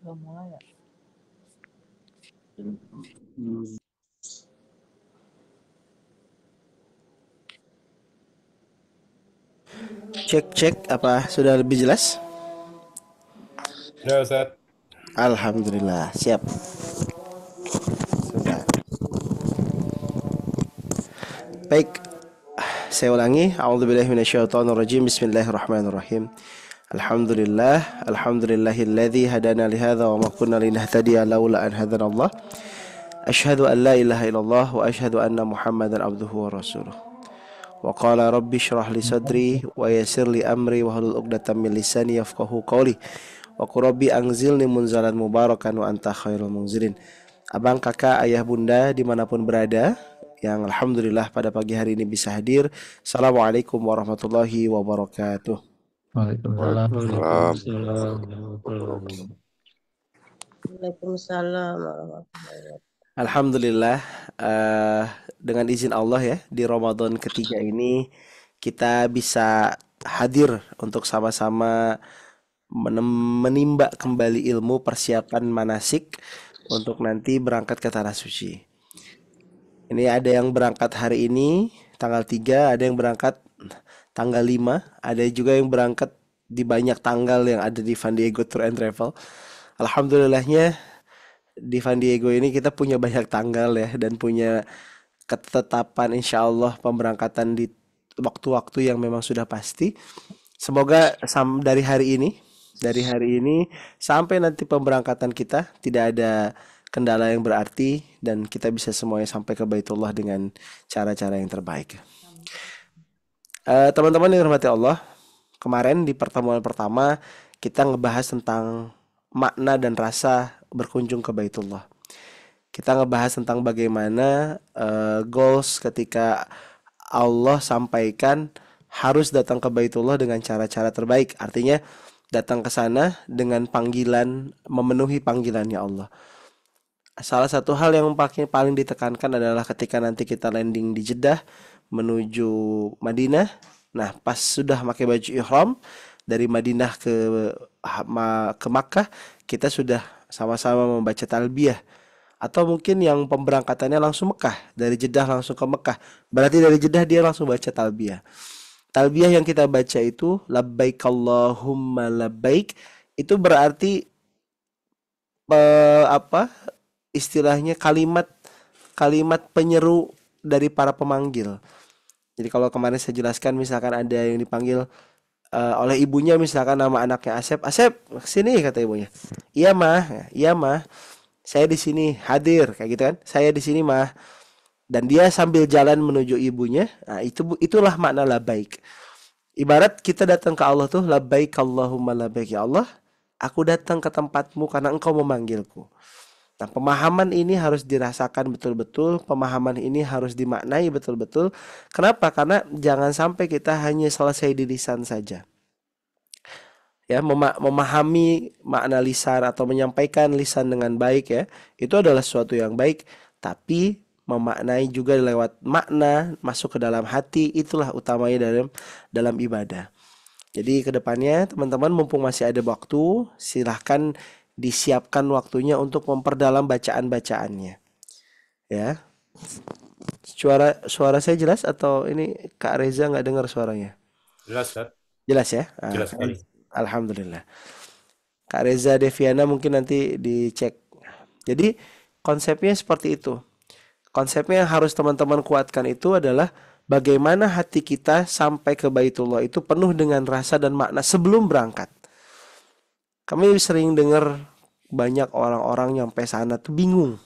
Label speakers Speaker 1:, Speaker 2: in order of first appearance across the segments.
Speaker 1: Cek apa sudah lebih jelas?
Speaker 2: Ya Ustaz.
Speaker 1: Alhamdulillah, siap. Sudah. Baik, saya ulangi. A'udzubillahi minasyaitonirrajim. Bismillahirrahmanirrahim. Alhamdulillahilladzi hadana lihadza wa ma kunna linahtadiya laula an hadanallah. Asyhadu an la ilaha illallah wa asyhadu anna Muhammadan abduhu wa rasuluh. Wa qala rabbi shrah li sadri wa yassir li amri wa hlul 'uqdatam min lisani yafqahu qawli. Wa qur rabbi anzilni munzalan mubarakan wa anta khairul munzilin. Abang, kakak, ayah, bunda dimanapun berada yang alhamdulillah pada pagi hari ini bisa hadir. Assalamualaikum warahmatullahi wabarakatuh.
Speaker 3: Waalaikumsalam.
Speaker 4: Waalaikumsalam warahmatullahi wabarakatuh.
Speaker 1: Alhamdulillah, dengan izin Allah ya, di Ramadan ketiga ini kita bisa hadir untuk sama-sama menimba kembali ilmu persiapan manasik untuk nanti berangkat ke tanah suci. Ini ada yang berangkat hari ini tanggal 3, ada yang berangkat tanggal 5, ada juga yang berangkat di banyak tanggal yang ada di San Diego Tour and Travel. Alhamdulillahnya di San Diego ini kita punya banyak tanggal ya, dan punya ketetapan insya Allah pemberangkatan di waktu-waktu yang memang sudah pasti. Semoga dari hari ini sampai nanti pemberangkatan kita tidak ada kendala yang berarti dan kita bisa semuanya sampai ke Baitullah dengan cara-cara yang terbaik. Teman-teman yang dirahmati Allah, kemarin di pertemuan pertama kita ngebahas tentang makna dan rasa berkunjung ke Baitullah. Kita ngebahas tentang bagaimana goals ketika Allah sampaikan harus datang ke Baitullah dengan cara-cara terbaik. Artinya datang ke sana dengan panggilan, memenuhi panggilannya Allah. Salah satu hal yang paling ditekankan adalah ketika nanti kita landing di Jeddah menuju Madinah. Nah, pas sudah pakai baju ihram dari Madinah ke Makkah, kita sudah sama-sama membaca talbiyah. Atau mungkin yang pemberangkatannya langsung Mekah, dari Jeddah langsung ke Mekah. Berarti dari Jeddah dia langsung baca talbiyah. Talbiyah yang kita baca itu labbaik Allahumma labbaik, itu berarti istilahnya kalimat penyeru dari para pemanggil. Jadi kalau kemarin saya jelaskan, misalkan ada yang dipanggil oleh ibunya, misalkan nama anaknya Asep, Asep sini kata ibunya. Iya mah, saya di sini hadir, kayak gitu kan. Saya di sini mah. Dan dia sambil jalan menuju ibunya. Nah, itulah makna labbaik. Ibarat kita datang ke Allah tuh, labbaik Allahumma labbaik, ya Allah, aku datang ke tempatmu karena engkau memanggilku. Nah, pemahaman ini harus dirasakan betul-betul, pemahaman ini harus dimaknai betul-betul. Kenapa? Karena jangan sampai kita hanya selesai di lisan saja. Ya, memahami makna lisan atau menyampaikan lisan dengan baik ya, itu adalah sesuatu yang baik, tapi memaknai juga lewat makna, masuk ke dalam hati, itulah utamanya dalam ibadah. Jadi kedepannya teman-teman, mumpung masih ada waktu, silahkan disiapkan waktunya untuk memperdalam bacaan-bacaannya. Ya. Suara saya jelas atau ini Kak Reza nggak dengar suaranya?
Speaker 2: Jelas Ustaz.
Speaker 1: Jelas ya?
Speaker 2: Jelas sekali.
Speaker 1: Alhamdulillah. Kak Reza Deviana mungkin nanti dicek. Jadi konsepnya seperti itu. Konsepnya yang harus teman-teman kuatkan itu adalah bagaimana hati kita sampai ke Baitullah itu penuh dengan rasa dan makna sebelum berangkat. Kami sering dengar banyak orang-orang nyampe sana tuh bingung.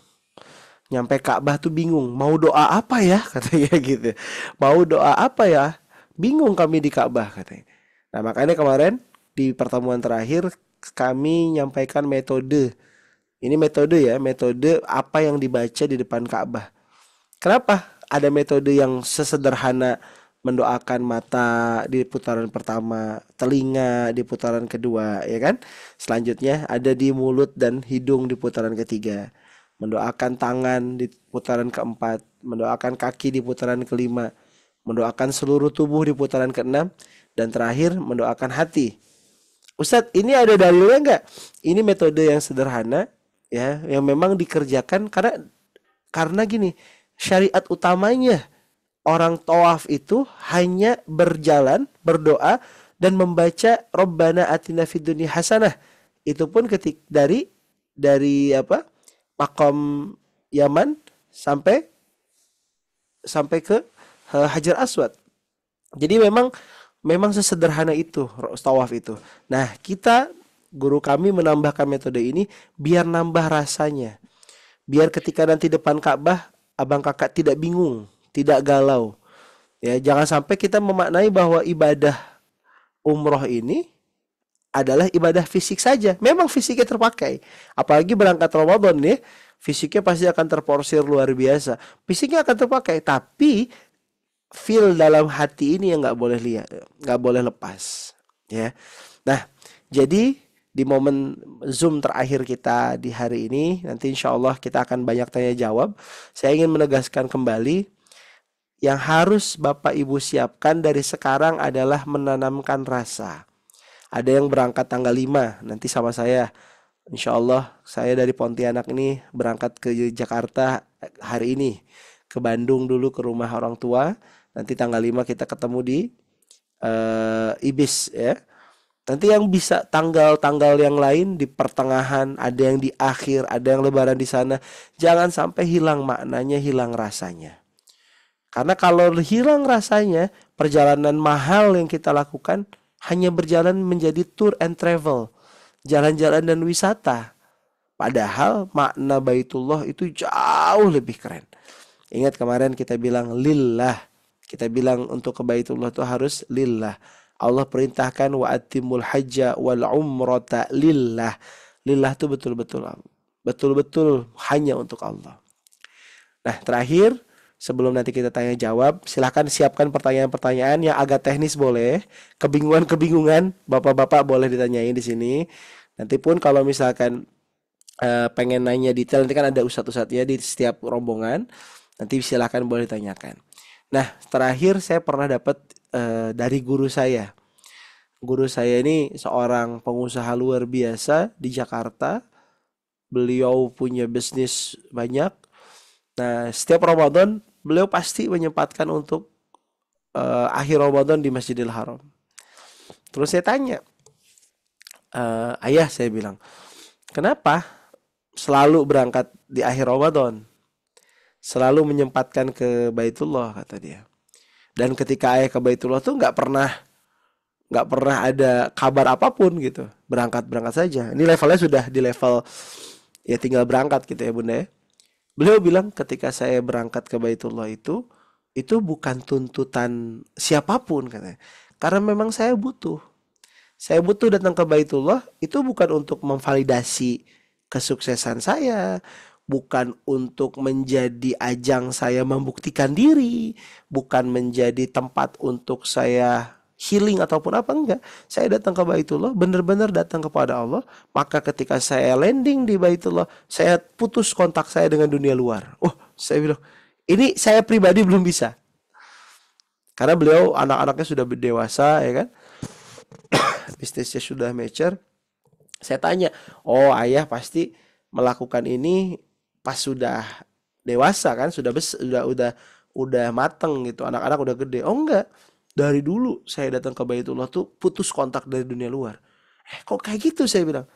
Speaker 1: Nyampe Ka'bah tuh bingung. Mau doa apa ya? Katanya gitu. Mau doa apa ya? Bingung kami di Ka'bah katanya. Nah, makanya kemarin di pertemuan terakhir kami nyampaikan metode. Ini metode ya, metode apa yang dibaca di depan Ka'bah. Kenapa ada metode yang sesederhana mendoakan mata di putaran pertama, telinga di putaran kedua, ya kan? Selanjutnya ada di mulut dan hidung di putaran ketiga. Mendoakan tangan di putaran keempat, mendoakan kaki di putaran kelima, mendoakan seluruh tubuh di putaran keenam, dan terakhir mendoakan hati. Ustadz, ini ada dalilnya nggak? Ini metode yang sederhana, ya, yang memang dikerjakan karena gini, syariat utamanya orang tawaf itu hanya berjalan, berdoa dan membaca Rabbana atina fid dunya hasanah. Itu pun dari apa? Makom Yaman sampai sampai ke Hajar Aswad. Jadi memang sesederhana itu tawaf itu. Nah, guru kami menambahkan metode ini biar nambah rasanya. Biar ketika nanti depan Ka'bah abang kakak tidak bingung, tidak galau. Ya, jangan sampai kita memaknai bahwa ibadah umroh ini adalah ibadah fisik saja. Memang fisiknya terpakai. Apalagi berangkat Ramadan nih, fisiknya pasti akan terporsir luar biasa. Fisiknya akan terpakai, tapi feel dalam hati ini yang nggak boleh lihat, nggak boleh lepas. Ya. Nah, jadi di momen Zoom terakhir kita di hari ini, nanti insya Allah kita akan banyak tanya jawab. Saya ingin menegaskan kembali, yang harus Bapak Ibu siapkan dari sekarang adalah menanamkan rasa. Ada yang berangkat tanggal 5 nanti sama saya. Insya Allah saya dari Pontianak ini berangkat ke Jakarta hari ini. Ke Bandung dulu ke rumah orang tua. Nanti tanggal 5 kita ketemu di Ibis ya. Nanti yang bisa tanggal-tanggal yang lain di pertengahan, ada yang di akhir, ada yang lebaran di sana. Jangan sampai hilang maknanya, hilang rasanya. Karena kalau hilang rasanya, perjalanan mahal yang kita lakukan hanya berjalan menjadi tour and travel, jalan-jalan dan wisata. Padahal makna Baitullah itu jauh lebih keren. Ingat kemarin kita bilang lillah. Kita bilang untuk ke Baitullah itu harus lillah. Allah perintahkan wa atimul hajja wal umrata lillah. Lillah itu betul-betul hanya untuk Allah. Nah, terakhir sebelum nanti kita tanya jawab, silahkan siapkan pertanyaan-pertanyaan yang agak teknis boleh. Kebingungan-kebingungan bapak-bapak boleh ditanyain di sini. Nanti pun kalau misalkan pengen nanya detail, nanti kan ada ustadz-ustadznya di setiap rombongan. Nanti silahkan boleh ditanyakan. Nah, terakhir saya pernah dapat dari guru saya. Guru saya ini seorang pengusaha luar biasa di Jakarta. Beliau punya bisnis banyak. Nah, setiap Ramadan beliau pasti menyempatkan untuk akhir Ramadan di Masjidil Haram. Terus saya tanya, ayah saya bilang, kenapa selalu berangkat di akhir Ramadan? Selalu menyempatkan ke Baitullah, kata dia. Dan ketika ayah ke Baitullah tuh nggak pernah ada kabar apapun gitu. Berangkat saja. Ini levelnya sudah di level ya tinggal berangkat gitu ya Bunda ya. Beliau bilang ketika saya berangkat ke Baitullah itu bukan tuntutan siapapun katanya. Karena memang saya butuh. Saya butuh datang ke Baitullah itu bukan untuk memvalidasi kesuksesan saya, bukan untuk menjadi ajang saya membuktikan diri, bukan menjadi tempat untuk saya healing ataupun apa, enggak. Saya datang ke Baitullah benar-benar datang kepada Allah. Maka ketika saya landing di Baitullah, saya putus kontak saya dengan dunia luar. Oh, saya bilang, ini saya pribadi belum bisa. Karena beliau anak-anaknya sudah dewasa ya kan. Bisnisnya sudah mature. Saya tanya, "Oh, ayah pasti melakukan ini pas sudah dewasa kan, udah mateng gitu, anak-anak udah gede." Oh enggak, dari dulu saya datang ke Baitullah tuh putus kontak dari dunia luar. Kok kayak gitu, saya bilang.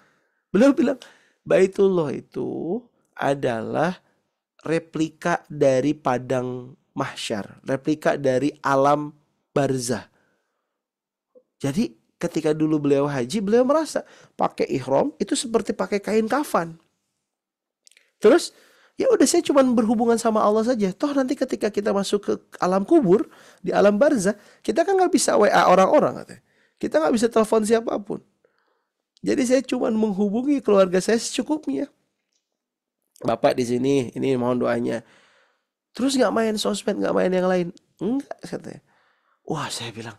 Speaker 1: Beliau bilang Baitullah itu adalah replika dari padang mahsyar, replika dari alam barzah. Jadi ketika dulu beliau haji, beliau merasa pakai ihram itu seperti pakai kain kafan. Terus ya udah, saya cuma berhubungan sama Allah saja. Toh nanti ketika kita masuk ke alam kubur, di alam barzah, kita kan nggak bisa WA orang-orang katanya. Kita nggak bisa telepon siapapun. Jadi saya cuma menghubungi keluarga saya secukupnya. Bapak di sini, ini mohon doanya. Terus nggak main sosmed, nggak main yang lain. Enggak, katanya. Wah, saya bilang,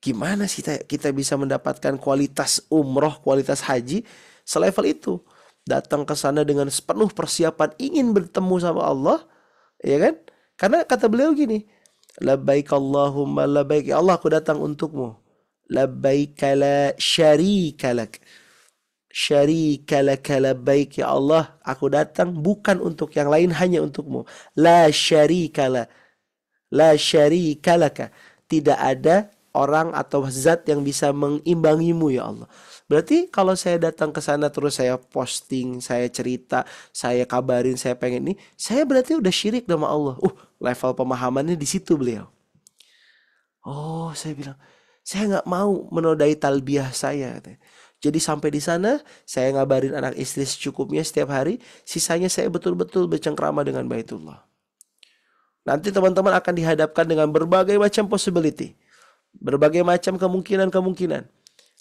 Speaker 1: gimana sih kita bisa mendapatkan kualitas umroh, kualitas haji selevel itu? Datang ke sana dengan sepenuh persiapan ingin bertemu sama Allah, ya kan? Karena kata beliau gini, labbaik Allahumma labbaik, ya Allah aku datang untukmu. labbaika la syarika lak. Syarika laka labbaik, ya Allah, aku datang bukan untuk yang lain, hanya untukmu. La syarika la, la syarika laka. Tidak ada orang atau zat yang bisa mengimbangimu, ya Allah. Berarti kalau saya datang ke sana terus saya posting, saya cerita, saya kabarin, saya pengen ini, saya berarti udah syirik sama Allah. Level pemahamannya di situ beliau. Oh, saya bilang, saya nggak mau menodai talbiyah saya, katanya. Jadi sampai di sana, saya ngabarin anak istri secukupnya setiap hari, sisanya saya betul-betul bercengkrama dengan Baitullah. Nanti teman-teman akan dihadapkan dengan berbagai macam possibility, berbagai macam kemungkinan-kemungkinan.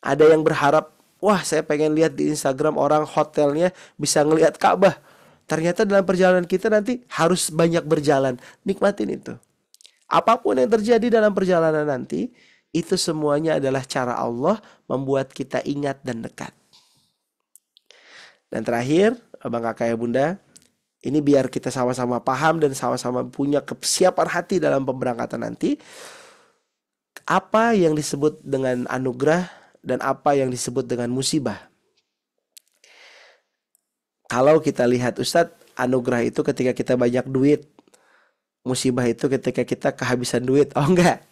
Speaker 1: Ada yang berharap, wah saya pengen lihat di Instagram orang hotelnya bisa ngelihat Ka'bah. Ternyata dalam perjalanan kita nanti harus banyak berjalan, nikmatin itu. Apapun yang terjadi dalam perjalanan nanti, itu semuanya adalah cara Allah membuat kita ingat dan dekat. Dan terakhir, abang kakak ya bunda, ini biar kita sama-sama paham dan sama-sama punya kesiapan hati dalam pemberangkatan nanti. Apa yang disebut dengan anugerah dan apa yang disebut dengan musibah. Kalau kita lihat Ustadz, anugerah itu ketika kita banyak duit. Musibah itu ketika kita kehabisan duit. Oh enggak.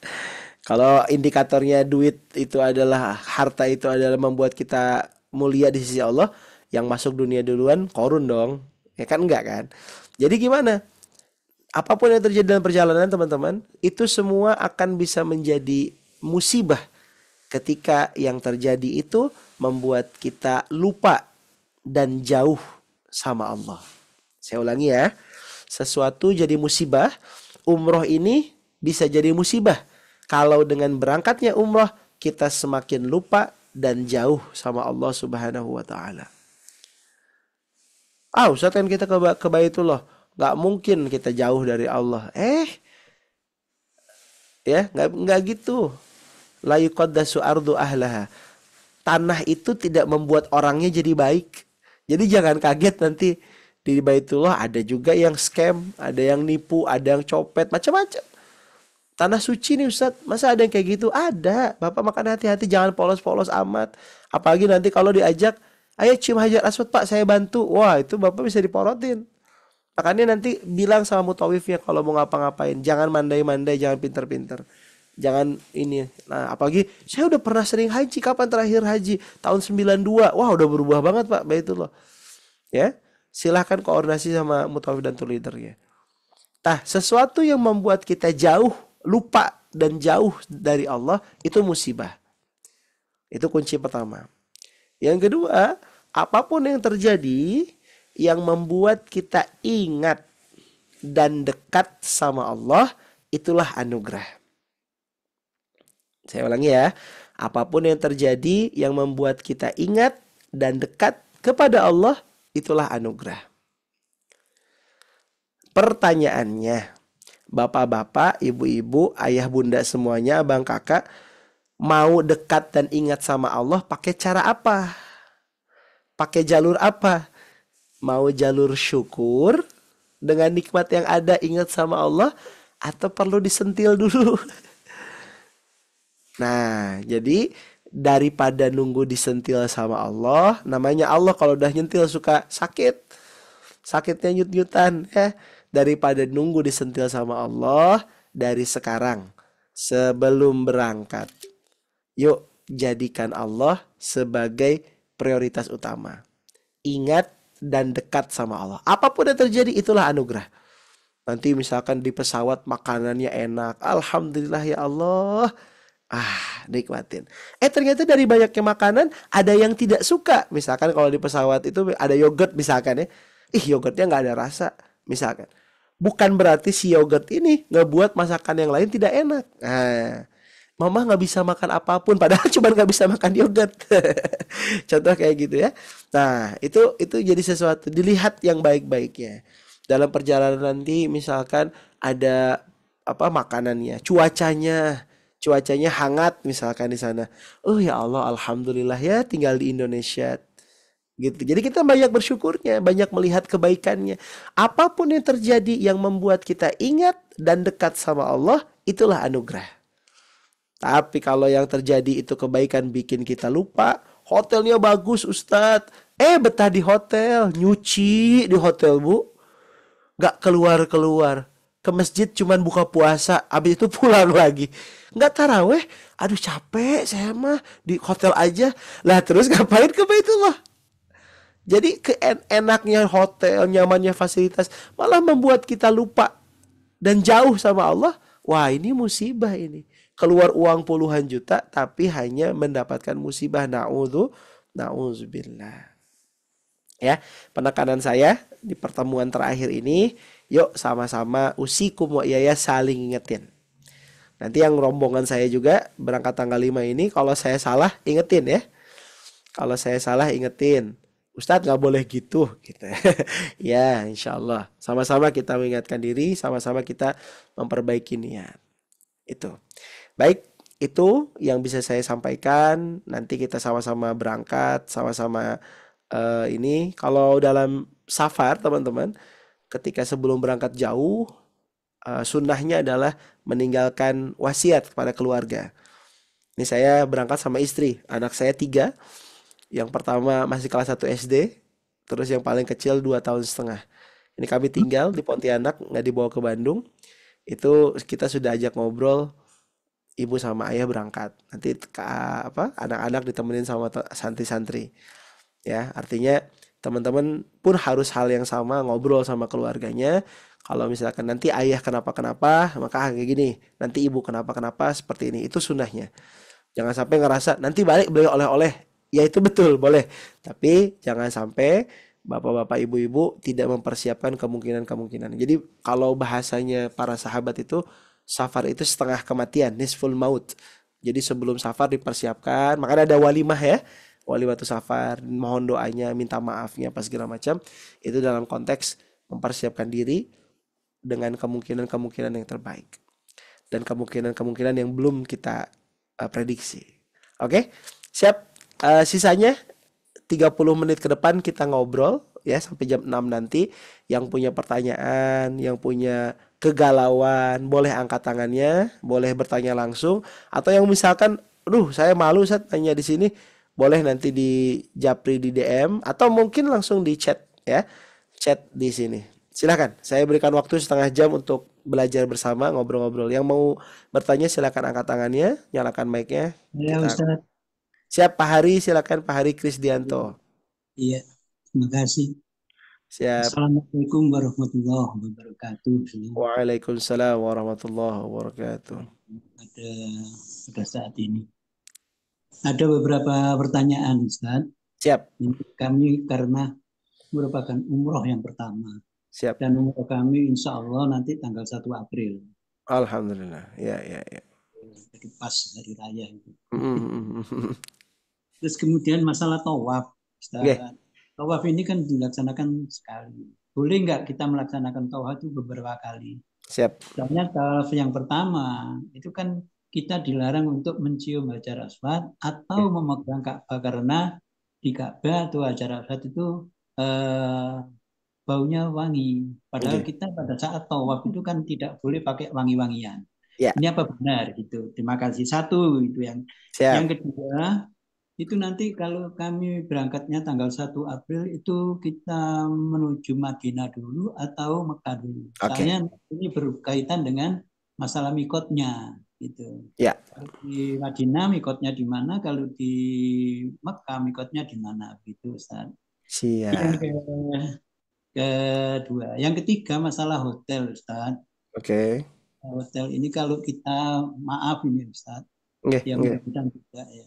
Speaker 1: Kalau indikatornya duit itu adalah, harta itu adalah membuat kita mulia di sisi Allah, yang masuk dunia duluan korun dong. Ya kan enggak kan? Jadi gimana? Apapun yang terjadi dalam perjalanan teman-teman, itu semua akan bisa menjadi musibah ketika yang terjadi itu membuat kita lupa dan jauh sama Allah. Saya ulangi ya. Sesuatu jadi musibah, umroh ini bisa jadi musibah. Kalau dengan berangkatnya umrah, kita semakin lupa dan jauh sama Allah Subhanahu wa ta'ala. Ustaz kan kita ke Baitullah, nggak mungkin kita jauh dari Allah. Ya, nggak gitu. La yuqaddasu ardu ahlaha. Tanah itu tidak membuat orangnya jadi baik. Jadi jangan kaget nanti di Baitullah ada juga yang scam, ada yang nipu, ada yang copet, macam-macam. Tanah suci nih Ustaz, masa ada yang kayak gitu? Ada. Bapak makan hati-hati, jangan polos-polos amat. Apalagi nanti kalau diajak, ayo cium hajar aswad Pak, saya bantu. Wah, itu Bapak bisa diporotin. Makanya nanti bilang sama mutawifnya kalau mau ngapa-ngapain, jangan mandai-mandai, jangan pinter-pinter. Jangan ini. Nah, apalagi saya udah pernah sering haji. Kapan terakhir haji? Tahun 92. Wah, udah berubah banget Pak, Baitullah. Ya, silahkan koordinasi sama mutawif dan tour leadernya. Nah, sesuatu yang membuat kita jauh, lupa dan jauh dari Allah, itu musibah. Itu kunci pertama. Yang kedua, apapun yang terjadi yang membuat kita ingat dan dekat sama Allah, itulah anugerah. Saya ulangi ya. Apapun yang terjadi yang membuat kita ingat dan dekat kepada Allah, itulah anugerah. Pertanyaannya, bapak-bapak, ibu-ibu, ayah bunda semuanya, abang kakak, mau dekat dan ingat sama Allah pakai cara apa? Pakai jalur apa? Mau jalur syukur dengan nikmat yang ada, ingat sama Allah, atau perlu disentil dulu? Nah, jadi daripada nunggu disentil sama Allah, namanya Allah kalau udah nyentil suka sakit. Sakitnya nyut-nyutan ya. Daripada nunggu disentil sama Allah, dari sekarang sebelum berangkat, yuk jadikan Allah sebagai prioritas utama. Ingat dan dekat sama Allah. Apapun yang terjadi, itulah anugerah. Nanti misalkan di pesawat makanannya enak, alhamdulillah ya Allah, nikmatin. Ternyata dari banyaknya makanan ada yang tidak suka. Misalkan kalau di pesawat itu ada yogurt misalkan ya, yogurtnya nggak ada rasa misalkan. Bukan berarti si yogurt ini ngebuat masakan yang lain tidak enak. Mama nggak bisa makan apapun, padahal cuma nggak bisa makan yogurt. Contoh kayak gitu ya. Nah, itu jadi sesuatu dilihat yang baik-baiknya. Dalam perjalanan nanti misalkan ada makanannya, cuacanya hangat misalkan di sana. Oh ya Allah, alhamdulillah ya tinggal di Indonesia. Gitu. Jadi kita banyak bersyukurnya, banyak melihat kebaikannya. Apapun yang terjadi yang membuat kita ingat dan dekat sama Allah, itulah anugerah. Tapi kalau yang terjadi itu kebaikan bikin kita lupa, hotelnya bagus Ustadz. Betah di hotel, nyuci di hotel Bu, nggak keluar-keluar. Ke masjid cuman buka puasa, habis itu pulang lagi. Nggak taraweh, aduh capek saya mah di hotel aja. Lah terus ngapain ke Baitullah? Jadi keenaknya hotel, nyamannya fasilitas malah membuat kita lupa dan jauh sama Allah. Wah, ini musibah ini. Keluar uang puluhan juta tapi hanya mendapatkan musibah. Na'udzubillah. Ya, penekanan saya di pertemuan terakhir ini, yuk sama-sama usikum wa iyaya saling ingetin. Nanti yang rombongan saya juga berangkat tanggal 5 ini, kalau saya salah ingetin ya. Kalau saya salah ingetin. Ustadz nggak boleh gitu. Ya, insya Allah. Sama-sama kita mengingatkan diri, sama-sama kita memperbaiki niat. Itu. Baik, itu yang bisa saya sampaikan. Nanti kita sama-sama berangkat, sama-sama ini. Kalau dalam safar, teman-teman, ketika sebelum berangkat jauh, sunnahnya adalah meninggalkan wasiat kepada keluarga. Ini saya berangkat sama istri, anak saya 3. Yang pertama masih kelas 1 SD, terus yang paling kecil 2 tahun setengah. Ini kami tinggal di Pontianak, nggak dibawa ke Bandung. Itu kita sudah ajak ngobrol, ibu sama ayah berangkat. Nanti anak-anak ditemenin sama santri-santri. Ya, artinya teman-teman pun harus hal yang sama, ngobrol sama keluarganya. Kalau misalkan nanti ayah kenapa-kenapa, maka kayak gini. Nanti ibu kenapa-kenapa, seperti ini. Itu sunnahnya. Jangan sampai ngerasa nanti balik beli oleh-oleh. Ya itu betul, boleh. Tapi jangan sampai bapak-bapak, ibu-ibu tidak mempersiapkan kemungkinan-kemungkinan. Jadi kalau bahasanya para sahabat itu, safar itu setengah kematian, nisful maut. Jadi sebelum safar dipersiapkan, makanya ada walimah ya. Walimah itu safar, mohon doanya, minta maafnya, pas segala macam. Itu dalam konteks mempersiapkan diri dengan kemungkinan-kemungkinan yang terbaik. Dan kemungkinan-kemungkinan yang belum kita prediksi. Oke, siap. Sisanya 30 menit ke depan kita ngobrol ya sampai jam 6 nanti. Yang punya pertanyaan, yang punya kegalauan, boleh angkat tangannya, boleh bertanya langsung, atau yang misalkan, saya malu Ustaz tanya di sini, boleh nanti di Japri di DM atau mungkin langsung di chat ya. Chat di sini. Silakan, saya berikan waktu setengah jam untuk belajar bersama, ngobrol-ngobrol. Yang mau bertanya silakan angkat tangannya, nyalakan mic-nya.
Speaker 3: Ya,
Speaker 1: Kita
Speaker 3: Ustaz.
Speaker 1: siap Pak Hari, silakan Pak Hari Krisdianto.
Speaker 3: Iya, terima kasih.
Speaker 1: Siap.
Speaker 3: Assalamualaikum warahmatullahi wabarakatuh.
Speaker 1: Waalaikumsalam warahmatullahi wabarakatuh.
Speaker 3: Pada saat ini ada beberapa pertanyaan, Ustaz.
Speaker 1: Siap.
Speaker 3: Ini kami karena merupakan umroh yang pertama.
Speaker 1: Siap.
Speaker 3: Dan umroh kami insya Allah nanti tanggal 1 April.
Speaker 1: Alhamdulillah. Ya.
Speaker 3: Jadi pas hari raya itu.
Speaker 1: Mm.
Speaker 3: Terus kemudian masalah tawaf, Ustaz.
Speaker 1: Yeah.
Speaker 3: Tawaf ini kan dilaksanakan sekali. Boleh nggak kita melaksanakan tawaf itu beberapa kali?
Speaker 1: Siap.
Speaker 3: Soalnya tawaf yang pertama itu kan kita dilarang untuk mencium Hajar Aswad atau memegang Ka'bah, karena di Ka'bah atau Hajar Aswad itu baunya wangi. Padahal kita pada saat tawaf itu kan tidak boleh pakai wangi-wangian.
Speaker 1: Yeah.
Speaker 3: Ini apa benar gitu? Terima kasih. Satu itu yang.
Speaker 1: Siap.
Speaker 3: Yang kedua, itu nanti kalau kami berangkatnya tanggal 1 April itu kita menuju Madinah dulu atau Mekah dulu. Soalnya ini berkaitan dengan masalah mikotnya gitu.
Speaker 1: Ya.
Speaker 3: Kalau di Madinah mikotnya di mana, kalau di Mekah mikotnya di mana gitu, Ustaz.
Speaker 1: Siap.
Speaker 3: Yang kedua, yang ketiga masalah hotel, Ustaz.
Speaker 1: Oke.
Speaker 3: Hotel ini kalau kita maaf ini, Ustaz.
Speaker 1: Ya
Speaker 3: mudah-mudahan tidak ya.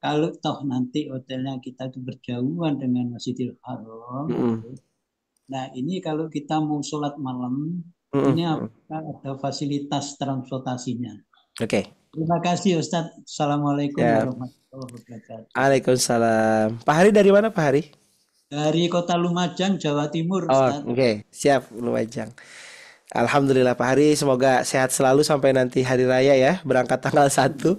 Speaker 3: Kalau toh nanti hotelnya kita itu berjauhan dengan Masjidil Haram, nah ini kalau kita mau sholat malam, ini apakah ada fasilitas transportasinya?
Speaker 1: Oke.
Speaker 3: Terima kasih Ustadz. Assalamualaikum warahmatullahi wabarakatuh.
Speaker 1: Waalaikumsalam. Pak Hari dari mana Pak Hari?
Speaker 3: Dari Kota Lumajang, Jawa Timur, Ustadz.
Speaker 1: Oke. Siap, Lumajang. Alhamdulillah Pak Hari, semoga sehat selalu sampai nanti hari raya ya, berangkat tanggal 1.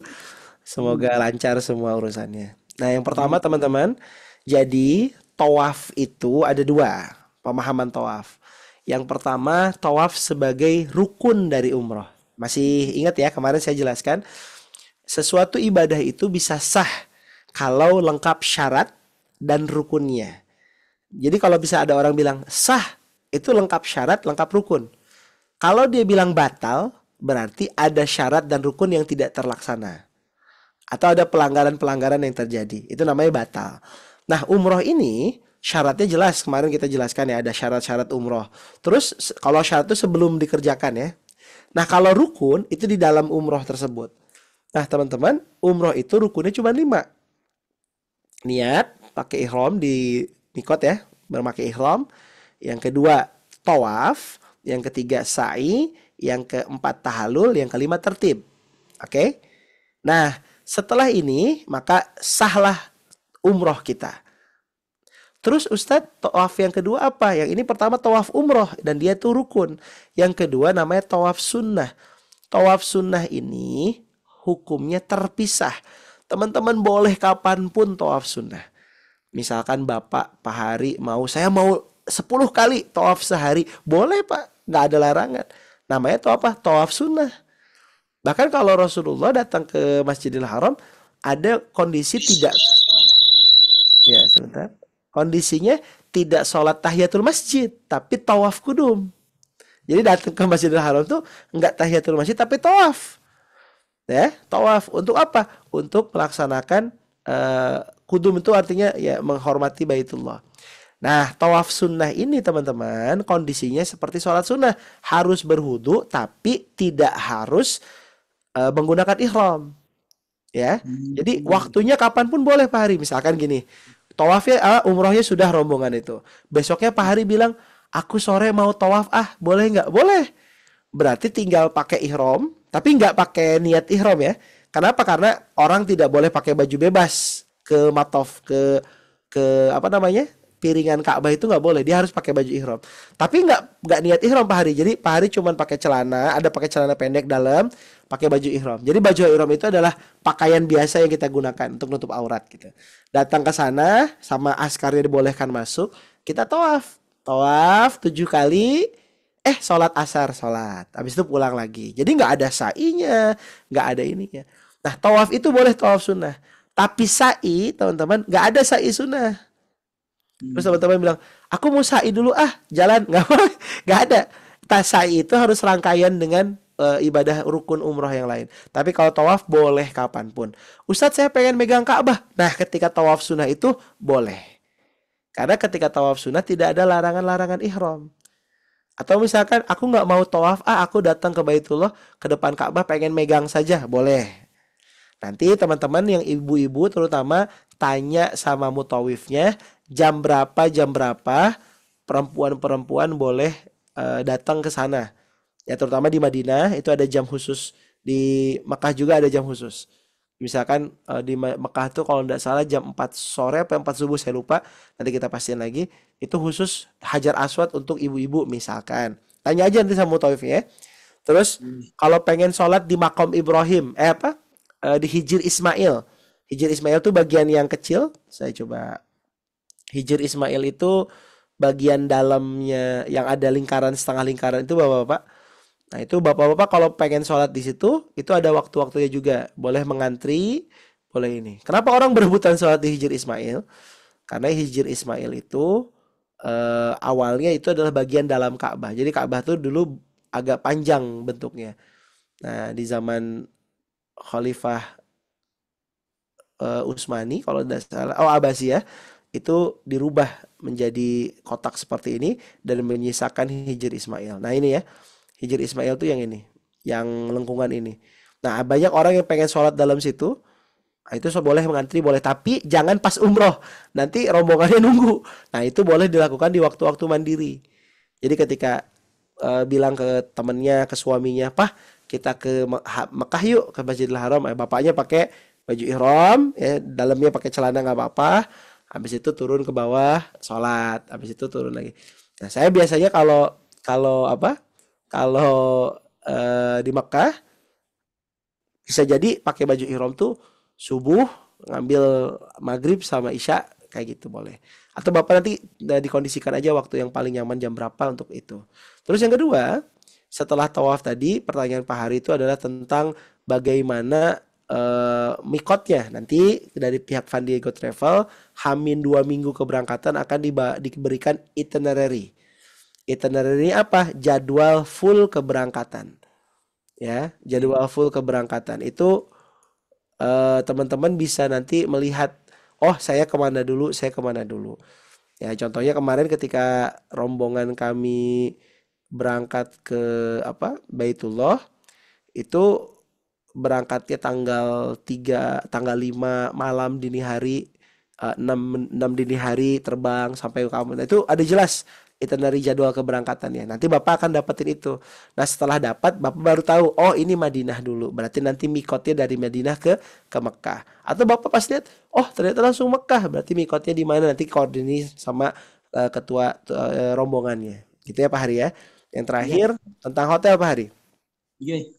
Speaker 1: Semoga lancar semua urusannya. Nah, yang pertama teman-teman, jadi tawaf itu ada 2 pemahaman tawaf. Yang pertama, tawaf sebagai rukun dari umroh. Masih ingat ya, kemarin saya jelaskan sesuatu ibadah itu bisa sah kalau lengkap syarat dan rukunnya. Jadi kalau bisa ada orang bilang sah, itu lengkap syarat, lengkap rukun. Kalau dia bilang batal, berarti ada syarat dan rukun yang tidak terlaksana. Atau ada pelanggaran-pelanggaran yang terjadi. Itu namanya batal. Nah, umroh ini syaratnya jelas. Kemarin kita jelaskan ya, ada syarat-syarat umroh. Terus kalau syarat itu sebelum dikerjakan ya. Nah, kalau rukun itu di dalam umroh tersebut. Nah, teman-teman, umroh itu rukunnya cuma 5. Niat, pakai ihram di mikot ya, berpakai ihram. Yang kedua, tawaf. Yang ketiga, sa'i. Yang keempat, tahalul. Yang kelima, tertib. Oke? Nah, setelah ini, maka sahlah umroh kita. Terus Ustadz, tawaf yang kedua apa? Yang ini pertama tawaf umroh dan dia tuh rukun. Yang kedua namanya tawaf sunnah. Tawaf sunnah ini hukumnya terpisah. Teman-teman boleh kapanpun tawaf sunnah. Misalkan Bapak Pak Hari saya mau 10 kali tawaf sehari. Boleh Pak, nggak ada larangan. Namanya tawaf apa? Tawaf sunnah. Bahkan kalau Rasulullah datang ke Masjidil Haram, ada kondisi tidak... Ya, sebentar. Kondisinya tidak sholat tahiyatul masjid, tapi tawaf kudum. Jadi datang ke Masjidil Haram tuh enggak tahiyatul masjid, tapi tawaf. Ya, tawaf untuk apa? Untuk melaksanakan kudum itu artinya ya menghormati Baitullah. Nah, tawaf sunnah ini teman-teman kondisinya seperti sholat sunnah, harus berwudu tapi tidak harus menggunakan ihram. Ya, jadi waktunya kapanpun boleh Pak Hari. Misalkan gini. Tawafnya, umrohnya sudah rombongan itu. Besoknya Pak Hari bilang, aku sore mau tawaf, boleh nggak? Boleh. Berarti tinggal pakai ihram, tapi nggak pakai niat ihram ya. Kenapa? Karena orang tidak boleh pakai baju bebas ke matof, ke apa namanya? Piringan Ka'bah itu nggak boleh. Dia harus pakai baju ihram. Tapi nggak niat ihram Pak Hari. Jadi Pak Hari cuma pakai celana, ada pakai celana pendek dalam, pakai baju ihram. Jadi baju ihram itu adalah pakaian biasa yang kita gunakan untuk nutup aurat gitu. Datang ke sana sama askarnya dibolehkan masuk, kita tawaf. Tawaf 7 kali, sholat asar, sholat. Habis itu pulang lagi. Jadi nggak ada sa'inya, nggak ada ininya. Nah, tawaf itu boleh tawaf sunnah. Tapi sa'i, teman-teman, nggak ada sa'i sunnah. Terus teman-teman bilang, aku mau sa'i dulu jalan. Nggak boleh, nggak ada. Sa'i itu harus rangkaian dengan ibadah rukun umroh yang lain. Tapi kalau tawaf boleh kapanpun. Ustadz saya pengen megang Ka'bah. Nah ketika tawaf sunnah itu boleh. Karena ketika tawaf sunnah tidak ada larangan-larangan ihram. Atau misalkan aku nggak mau tawaf, aku datang ke Baitullah, ke depan Ka'bah pengen megang saja, boleh. Nanti teman-teman yang ibu-ibu terutama tanya sama mutawifnya jam berapa perempuan-perempuan boleh datang ke sana. Ya terutama di Madinah itu ada jam khusus, di Mekah juga ada jam khusus. Misalkan di Mekah tuh kalau tidak salah jam 4 sore apa 4 subuh saya lupa, nanti kita pastiin lagi. Itu khusus Hajar Aswad untuk ibu-ibu misalkan. Tanya aja nanti sama mutawifnya ya. Terus kalau pengen sholat di Makom Ibrahim, di Hijr Ismail. Hijr Ismail tuh bagian yang kecil. Saya coba. Hijr Ismail itu bagian dalamnya yang ada lingkaran, setengah lingkaran itu bapak-bapak. Nah itu bapak-bapak kalau pengen sholat di situ, itu ada waktu-waktunya juga. Boleh mengantri, boleh ini. Kenapa orang berebutan sholat di Hijr Ismail? Karena Hijr Ismail itu awalnya itu adalah bagian dalam Ka'bah. Jadi Ka'bah tuh dulu agak panjang bentuknya. Nah di zaman Khalifah Utsmani kalau tidak salah, Abbasiyah, itu dirubah menjadi kotak seperti ini dan menyisakan Hijr Ismail. Nah ini ya. Hijr Ismail tuh yang ini, yang lengkungan ini. Nah banyak orang yang pengen sholat dalam situ, itu boleh mengantri, boleh. Tapi jangan pas umroh, nanti rombongannya nunggu. Nah itu boleh dilakukan di waktu-waktu mandiri. Jadi ketika bilang ke temennya, ke suaminya, Pak kita ke Mekah yuk, ke Masjidil Haram. Bapaknya pakai baju ihram, ya, dalamnya pakai celana nggak apa-apa. Habis itu turun ke bawah, sholat. Habis itu turun lagi. Nah saya biasanya kalau di Mekah bisa jadi pakai baju ihram tuh subuh ngambil maghrib sama isya kayak gitu boleh. Atau Bapak nanti dikondisikan aja waktu yang paling nyaman jam berapa untuk itu. Terus yang kedua, setelah tawaf tadi, pertanyaan Pak Hari itu adalah tentang bagaimana mikotnya nanti dari pihak Van Diego Travel Hamin 2 minggu keberangkatan akan diberikan itinerary. Itinerary apa? Jadwal full keberangkatan. Ya, jadwal full keberangkatan itu teman-teman bisa nanti melihat, oh saya kemana dulu, saya kemana dulu. Ya, contohnya kemarin ketika rombongan kami berangkat ke Baitullah itu berangkatnya tanggal 5 malam dini hari, 6 dini hari terbang sampai ke kamu. Nah, itu ada jelas itinerary jadwal keberangkatannya. Nanti Bapak akan dapetin itu. Nah, setelah dapat Bapak baru tahu, oh ini Madinah dulu. Berarti nanti mikotnya dari Madinah ke Mekah. Atau Bapak pas lihat, oh ternyata langsung Mekah. Berarti mikotnya di mana, nanti koordinasi sama ketua rombongannya. Gitu ya Pak Hari ya. Yang terakhir tentang hotel Pak Hari.
Speaker 3: Iya.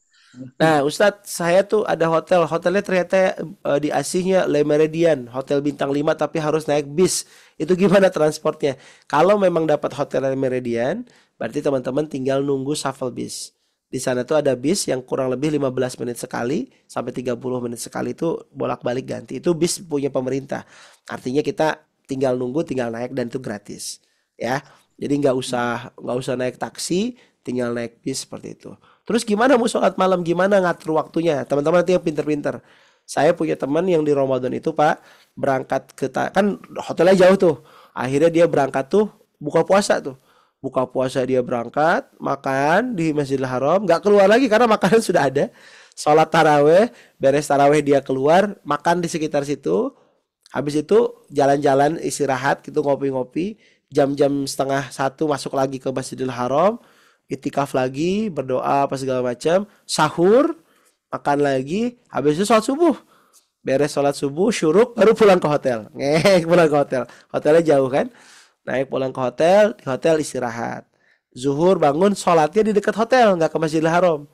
Speaker 1: Nah, Ustadz, saya tuh ada hotelnya ternyata di Asihnya Le Meridian, hotel bintang 5 tapi harus naik bis. Itu gimana transportnya? Kalau memang dapat hotel Le Meridian, berarti teman-teman tinggal nunggu shuttle bis. Di sana tuh ada bis yang kurang lebih 15 menit sekali sampai 30 menit sekali itu bolak-balik ganti. Itu bis punya pemerintah. Artinya kita tinggal nunggu, tinggal naik dan itu gratis. Ya. Jadi nggak usah naik taksi, tinggal naik bis seperti itu. Terus gimana mau sholat malam? Gimana ngatur waktunya? Teman-teman nanti yang pinter-pinter. Saya punya teman yang di Ramadan itu Pak berangkat kan hotelnya jauh tuh. Akhirnya dia berangkat tuh buka puasa tuh. Buka puasa dia berangkat, makan di Masjidil Haram, nggak keluar lagi karena makanan sudah ada. Sholat taraweh, beres taraweh dia keluar, makan di sekitar situ. Habis itu jalan-jalan istirahat gitu ngopi-ngopi. Jam-jam setengah 1 masuk lagi ke Masjidil Haram. Itikaf lagi, berdoa apa segala macam, sahur, makan lagi, habis itu sholat subuh. Beres sholat subuh, syuruk, baru pulang ke hotel. Pulang ke hotel. Hotelnya jauh kan? Naik pulang ke hotel, di hotel istirahat. Zuhur bangun, sholatnya di dekat hotel, nggak ke Masjidil Haram.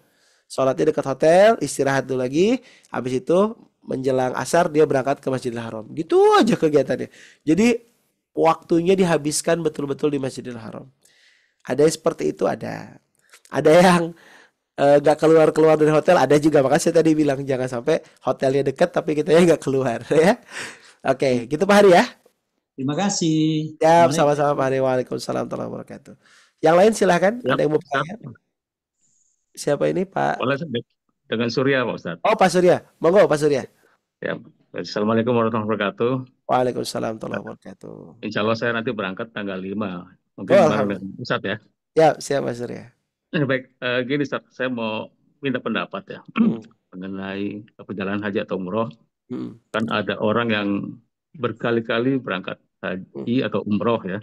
Speaker 1: Sholatnya dekat hotel, istirahat dulu lagi, habis itu menjelang asar dia berangkat ke Masjidil Haram. Gitu aja kegiatannya. Jadi waktunya dihabiskan betul-betul di Masjidil Haram. Ada yang seperti itu, ada yang gak keluar dari hotel, ada juga. Makanya saya tadi bilang jangan sampai hotelnya dekat tapi kita nggak keluar ya. Oke, gitu Pak Hari ya.
Speaker 3: Terima kasih.
Speaker 1: Ya, sama-sama Pak Hari. Waalaikumsalam warahmatullahi wabarakatuh. Yang lain silahkan.
Speaker 5: Ya,
Speaker 1: Ada yang mau bertanya? Siapa ini Pak?
Speaker 5: boleh dengan Surya Pak Ustadz.
Speaker 1: Oh Pak Surya, monggo Pak Surya.
Speaker 5: Ya, Assalamualaikum warahmatullahi wabarakatuh.
Speaker 1: Waalaikumsalam warahmatullahi wabarakatuh.
Speaker 5: Insya Allah saya nanti berangkat tanggal 5. Mungkin
Speaker 1: Oh,
Speaker 5: bareng dengan Ustadz ya.
Speaker 1: ya, siap Pak Surya.
Speaker 5: Baik, gini Ustadz, saya mau minta pendapat ya mengenai perjalanan haji atau umroh. Kan ada orang yang berkali-kali berangkat haji atau umroh ya.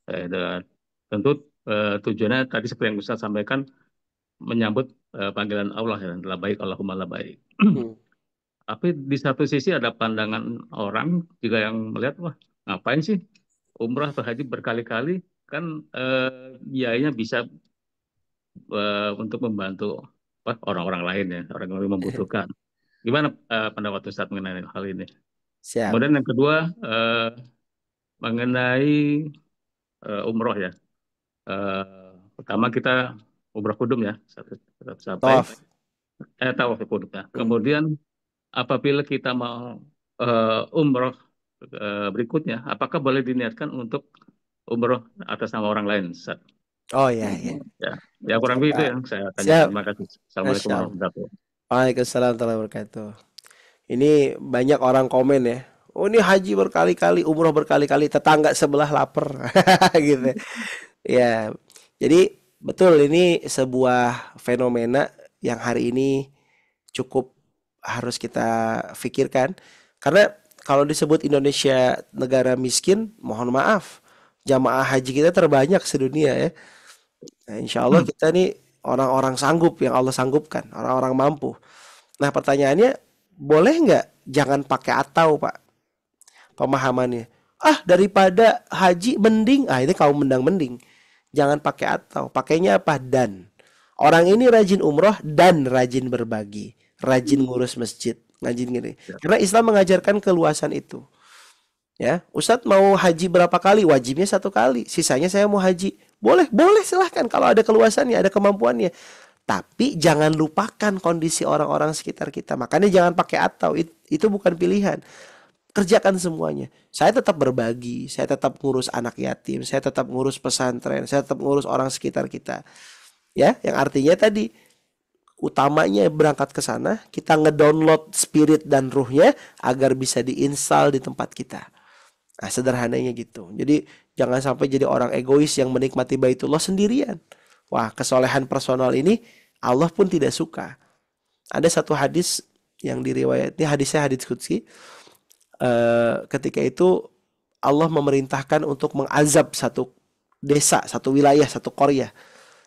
Speaker 5: Dan tentu tujuannya tadi seperti yang Ustadz sampaikan menyambut panggilan Allah ya, labbaik Allahumma labbaik. Tapi di satu sisi ada pandangan orang juga yang melihat, wah ngapain sih umrah atau haji berkali-kali, kan biayanya bisa untuk membantu orang-orang lain ya, orang yang membutuhkan. Gimana pendapat Ustadz mengenai hal ini?
Speaker 1: Siap.
Speaker 5: Kemudian yang kedua mengenai umroh ya. Pertama kita umroh kudum ya, sampai tawaf kudum ya. Kemudian apabila kita mau umroh berikutnya, apakah boleh diniatkan untuk umroh atas nama orang lain, Ustaz?
Speaker 1: Oh ya.
Speaker 5: Ya kurang lebih itu yang saya tanya. Terima kasih. Assalamualaikum warahmatullahi wabarakatuh.
Speaker 1: Waalaikumsalam warahmatullahi wabarakatuh. Ini banyak orang komen ya. Oh ini haji berkali-kali, umroh berkali-kali, tetangga sebelah lapar, gitu. Ya, jadi betul ini sebuah fenomena yang hari ini cukup harus kita pikirkan. Karena kalau disebut Indonesia negara miskin, mohon maaf, jamaah haji kita terbanyak sedunia ya. Nah, insya Allah kita nih orang-orang sanggup yang Allah sanggupkan, orang-orang mampu. Nah pertanyaannya, boleh nggak jangan pakai atau Pak? Pemahamannya, daripada haji mending, ini kaum mending. Jangan pakai atau, pakainya apa? Dan. Orang ini rajin umroh dan rajin berbagi, rajin ngurus masjid, rajin gini. Karena Islam mengajarkan keluasan itu. Ya, Ustadz mau haji berapa kali? Wajibnya 1 kali. Sisanya saya mau haji. Boleh silahkan kalau ada keluasannya, ada kemampuannya. Tapi jangan lupakan kondisi orang-orang sekitar kita. Makanya jangan pakai atau, itu bukan pilihan. Kerjakan semuanya. Saya tetap berbagi, saya tetap ngurus anak yatim, saya tetap ngurus pesantren, saya tetap ngurus orang sekitar kita. Ya, yang artinya tadi utamanya berangkat ke sana, kita ngedownload spirit dan ruhnya agar bisa diinstal di tempat kita. Nah, sederhananya gitu. Jadi jangan sampai jadi orang egois yang menikmati Baitullah sendirian. Wah, kesolehan personal ini Allah pun tidak suka. Ada satu hadis yang diriwayatkan, hadisnya hadis qudsi. Ketika itu Allah memerintahkan untuk mengazab satu desa, satu wilayah, satu qaryah.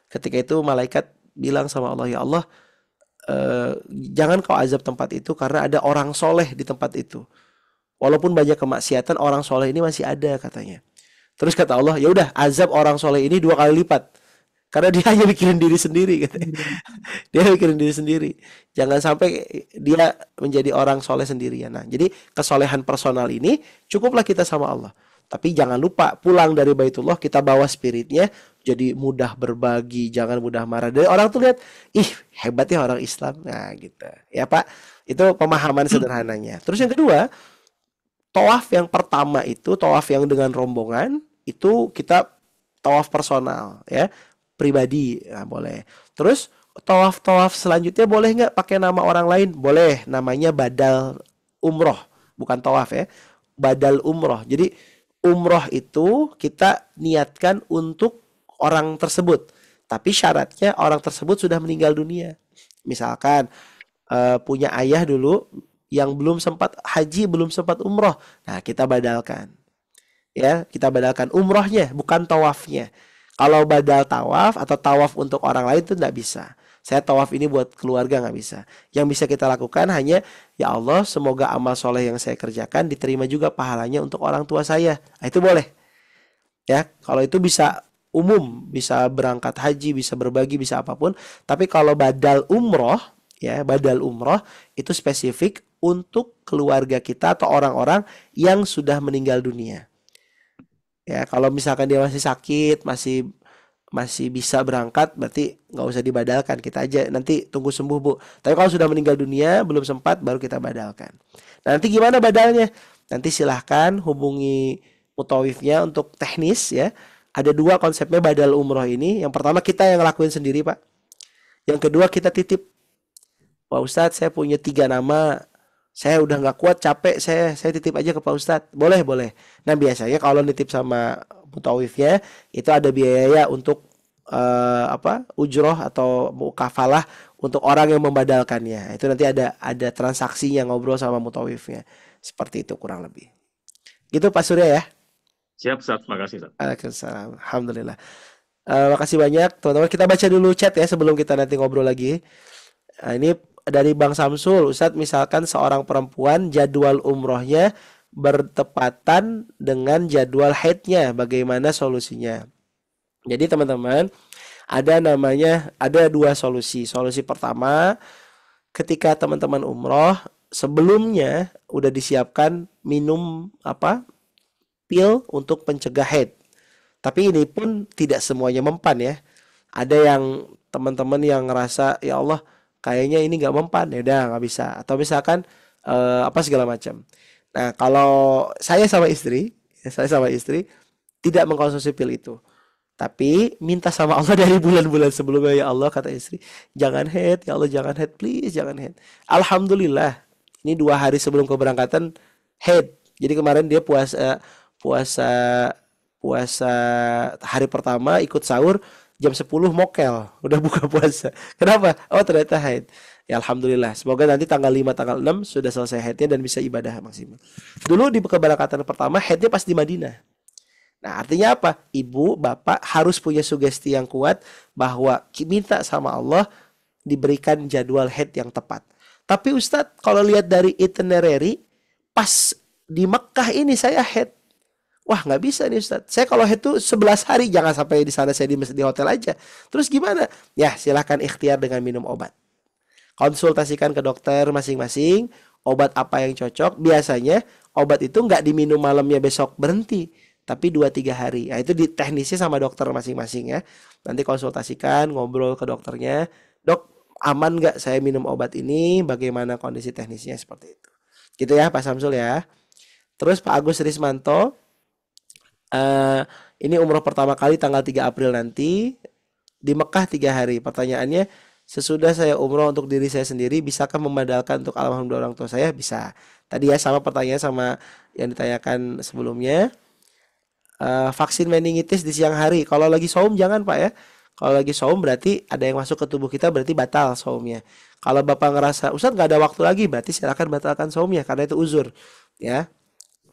Speaker 1: Ketika itu malaikat bilang sama Allah, ya Allah, jangan kau azab tempat itu karena ada orang soleh di tempat itu. Walaupun banyak kemaksiatan, orang soleh ini masih ada katanya. Terus kata Allah, ya udah azab orang soleh ini 2 kali lipat. Karena dia hanya mikirin diri sendiri katanya. Dia mikirin diri sendiri. Jangan sampai dia menjadi orang soleh sendirian. Nah, jadi kesolehan personal ini cukuplah kita sama Allah. Tapi jangan lupa pulang dari Baitullah kita bawa spiritnya, jadi mudah berbagi, jangan mudah marah. Dari orang tuh lihat, ih hebatnya orang Islam. Nah gitu. Ya Pak, itu pemahaman sederhananya. Terus yang kedua, tawaf yang pertama itu, tawaf yang dengan rombongan, itu kita tawaf personal ya. Pribadi, nah, boleh. Terus tawaf selanjutnya boleh nggak pakai nama orang lain? Boleh, namanya badal umroh, bukan tawaf ya, badal umroh. Jadi umroh itu kita niatkan untuk orang tersebut, tapi syaratnya orang tersebut sudah meninggal dunia. Misalkan punya ayah dulu yang belum sempat haji, belum sempat umroh, nah kita badalkan, ya kita badalkan umrohnya, bukan tawafnya. Kalau badal tawaf atau tawaf untuk orang lain itu tidak bisa. Saya tawaf ini buat keluarga nggak bisa. Yang bisa kita lakukan hanya, ya Allah semoga amal soleh yang saya kerjakan diterima juga pahalanya untuk orang tua saya. Nah, itu boleh. Ya, kalau itu bisa umum, bisa berangkat haji, bisa berbagi, bisa apapun. Tapi kalau badal umroh, ya badal umroh itu spesifik untuk keluarga kita atau orang-orang yang sudah meninggal dunia. Ya, kalau misalkan dia masih sakit, masih bisa berangkat, berarti nggak usah dibadalkan, kita aja nanti tunggu sembuh Bu. Tapi kalau sudah meninggal dunia, belum sempat, baru kita badalkan. Nah, nanti gimana badalnya? Nanti silahkan hubungi mutawifnya untuk teknis ya. Ada 2 konsepnya badal umroh ini. Yang pertama kita yang ngelakuin sendiri Pak. Yang kedua kita titip. Pak Ustadz, saya punya 3 nama. Saya udah nggak kuat, capek, saya titip aja ke Pak Ustadz. Boleh. Nah biasanya kalau nitip sama mutawifnya itu ada biaya untuk ujroh atau kafalah untuk orang yang membadalkannya. Itu nanti ada transaksinya, ngobrol sama mutawifnya. Seperti itu kurang lebih. Gitu Pak Surya ya.
Speaker 5: Siap, Ustaz. Makasih, Ustaz.
Speaker 1: Waalaikumsalam. Alhamdulillah. Makasih banyak teman-teman. Kita baca dulu chat ya sebelum kita nanti ngobrol lagi. Nah, ini dari Bang Samsul, Ustadz, misalkan seorang perempuan jadwal umrohnya bertepatan dengan jadwal haidnya, bagaimana solusinya? Jadi teman-teman, ada 2 solusi. Solusi pertama, ketika teman-teman umroh, sebelumnya udah disiapkan minum pil untuk pencegah haid. Tapi ini pun tidak semuanya mempan ya. Ada yang teman-teman yang ngerasa, ya Allah, kayaknya ini nggak mempan, ya udah nggak bisa. Atau misalkan segala macam. Nah, kalau saya sama istri tidak mengkonsumsi pil itu. Tapi minta sama Allah dari bulan-bulan sebelumnya, ya Allah kata istri, jangan haid, ya Allah jangan haid, please jangan haid. Alhamdulillah, ini 2 hari sebelum keberangkatan haid. Jadi kemarin dia puasa hari pertama ikut sahur jam 10 mokel, udah buka puasa. Kenapa? Oh ternyata haid. Ya Alhamdulillah. Semoga nanti tanggal 5, tanggal 6 sudah selesai haidnya dan bisa ibadah maksimal. Dulu di keberangkatan pertama haidnya pas di Madinah. Nah artinya apa? Ibu, bapak harus punya sugesti yang kuat bahwa minta sama Allah diberikan jadwal haid yang tepat. Tapi Ustadz kalau lihat dari itinerary, pas di Mekah ini saya haid. Wah nggak bisa nih Ustadz. Saya kalau haid tuh 11 hari, jangan sampai di sana saya di hotel aja. Terus gimana? Ya silahkan ikhtiar dengan minum obat. Konsultasikan ke dokter masing-masing. Obat apa yang cocok. Biasanya obat itu nggak diminum malamnya besok berhenti. Tapi 2-3 hari. Nah, itu di teknisnya sama dokter masing-masing ya. Nanti konsultasikan, ngobrol ke dokternya. Dok aman nggak saya minum obat ini, bagaimana kondisi teknisnya seperti itu. Gitu ya Pak Samsul ya. Terus Pak Agus Rismanto, ini umroh pertama kali tanggal 3 April nanti di Mekah 3 hari. Pertanyaannya, sesudah saya umroh untuk diri saya sendiri, bisakah membatalkan untuk almarhum orang tua saya? Bisa. Tadi ya sama pertanyaan sama yang ditanyakan sebelumnya. Vaksin meningitis di siang hari. Kalau lagi saum jangan Pak ya. Kalau lagi saum berarti ada yang masuk ke tubuh kita, berarti batal saumnya. Kalau Bapak ngerasa Ustadz nggak ada waktu lagi, berarti silakan batalkan saumnya karena itu uzur. Ya.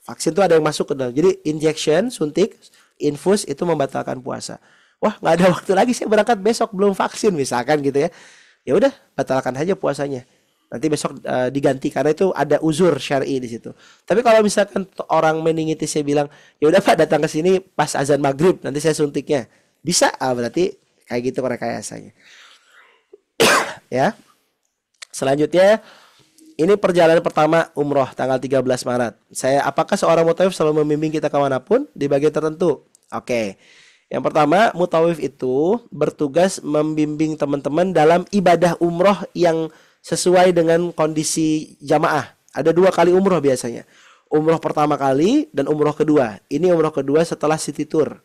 Speaker 1: Vaksin itu ada yang masuk ke dalam. Jadi injection, suntik, infus itu membatalkan puasa. Wah nggak ada waktu lagi, saya berangkat besok belum vaksin misalkan gitu ya. Ya udah batalkan aja puasanya. Nanti besok diganti karena itu ada uzur syar'i di situ. Tapi kalau misalkan orang meningitis saya bilang, ya udah Pak datang ke sini pas azan maghrib nanti saya suntiknya. Bisa, berarti kayak gitu rekayasanya. Ya. Selanjutnya ini perjalanan pertama umroh tanggal 13 Maret. Apakah seorang mutawif selalu membimbing kita kemanapun di bagian tertentu? Oke. Yang pertama, mutawif itu bertugas membimbing teman-teman dalam ibadah umroh yang sesuai dengan kondisi jamaah. Ada 2 kali umroh biasanya. Umroh pertama kali dan umroh kedua. Ini umroh kedua setelah city tour.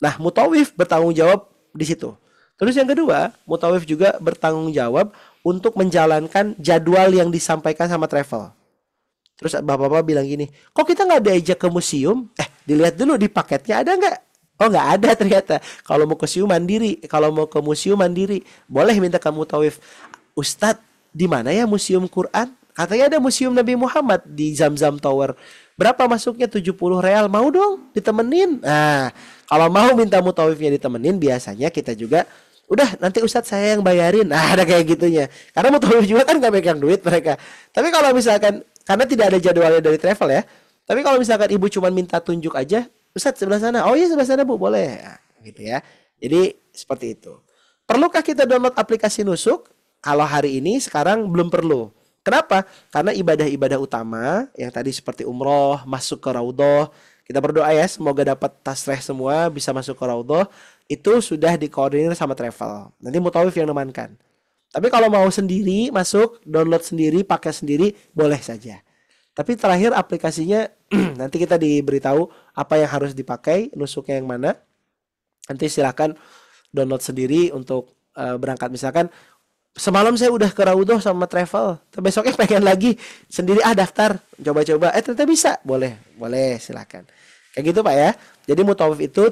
Speaker 1: Nah, mutawif bertanggung jawab di situ. Terus yang kedua, mutawif juga bertanggung jawab untuk menjalankan jadwal yang disampaikan sama travel. Terus bapak-bapak bilang gini, kok kita nggak diajak ke museum? Dilihat dulu di paketnya ada nggak? Oh nggak ada ternyata. Kalau mau ke museum mandiri, kalau mau ke museum mandiri, boleh minta ke mutawif. Ustadz, di mana ya museum Quran? Katanya ada museum Nabi Muhammad di Zamzam Tower. Berapa masuknya? 70 real. Mau dong ditemenin. Nah, kalau mau minta mutawifnya ditemenin, biasanya kita juga udah nanti Ustadz saya yang bayarin. Nah, ada kayak gitunya. Karena mutawif juga kan nggak pegang duit mereka. Tapi kalau misalkan, karena tidak ada jadwalnya dari travel ya. Tapi kalau misalkan ibu cuma minta tunjuk aja, Ustadz sebelah sana. Oh iya sebelah sana Bu, boleh. Nah, gitu ya. Jadi seperti itu. Perlukah kita download aplikasi Nusuk? Kalau hari ini sekarang belum perlu. Kenapa? Karena ibadah-ibadah utama yang tadi seperti umroh, masuk ke raudhah, kita berdoa ya semoga dapat tasreh semua, bisa masuk ke raudhah, itu sudah dikoordinir sama travel. Nanti mutawif yang nemankan. Tapi kalau mau sendiri masuk, download sendiri, pakai sendiri, boleh saja. Tapi terakhir aplikasinya nanti kita diberitahu apa yang harus dipakai, nusuknya yang mana. Nanti silakan download sendiri untuk berangkat. Misalkan semalam saya udah ke raudhah sama travel, besoknya pengen lagi sendiri daftar, coba-coba, ternyata bisa, boleh silakan. Kayak gitu Pak ya. Jadi mutawif itu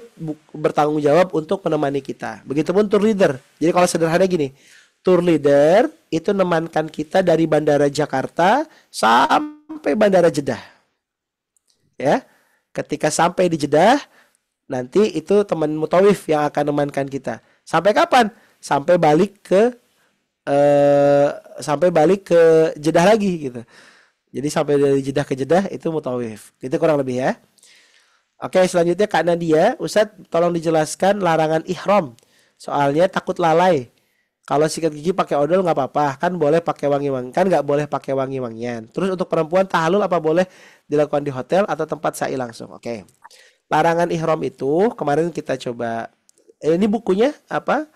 Speaker 1: bertanggung jawab untuk menemani kita. Begitupun tour leader. Jadi kalau sederhana gini, tour leader itu menemankan kita dari bandara Jakarta sampai bandara Jeddah. Ya, ketika sampai di Jeddah, nanti itu teman mutawif yang akan menemankan kita. Sampai kapan? Sampai balik ke Jeddah lagi gitu. Jadi sampai dari Jeddah ke Jeddah itu mutawif. Itu kurang lebih ya. Oke, selanjutnya Kak Nadia, Ustadz tolong dijelaskan larangan ihram. Soalnya takut lalai. Kalau sikat gigi pakai odol nggak apa-apa, kan boleh pakai wangi-wangian, kan nggak boleh pakai wangi-wangian. Terus untuk perempuan tahalul apa boleh dilakukan di hotel atau tempat sa'i langsung? Oke. Larangan ihram itu kemarin kita coba. Ini bukunya apa?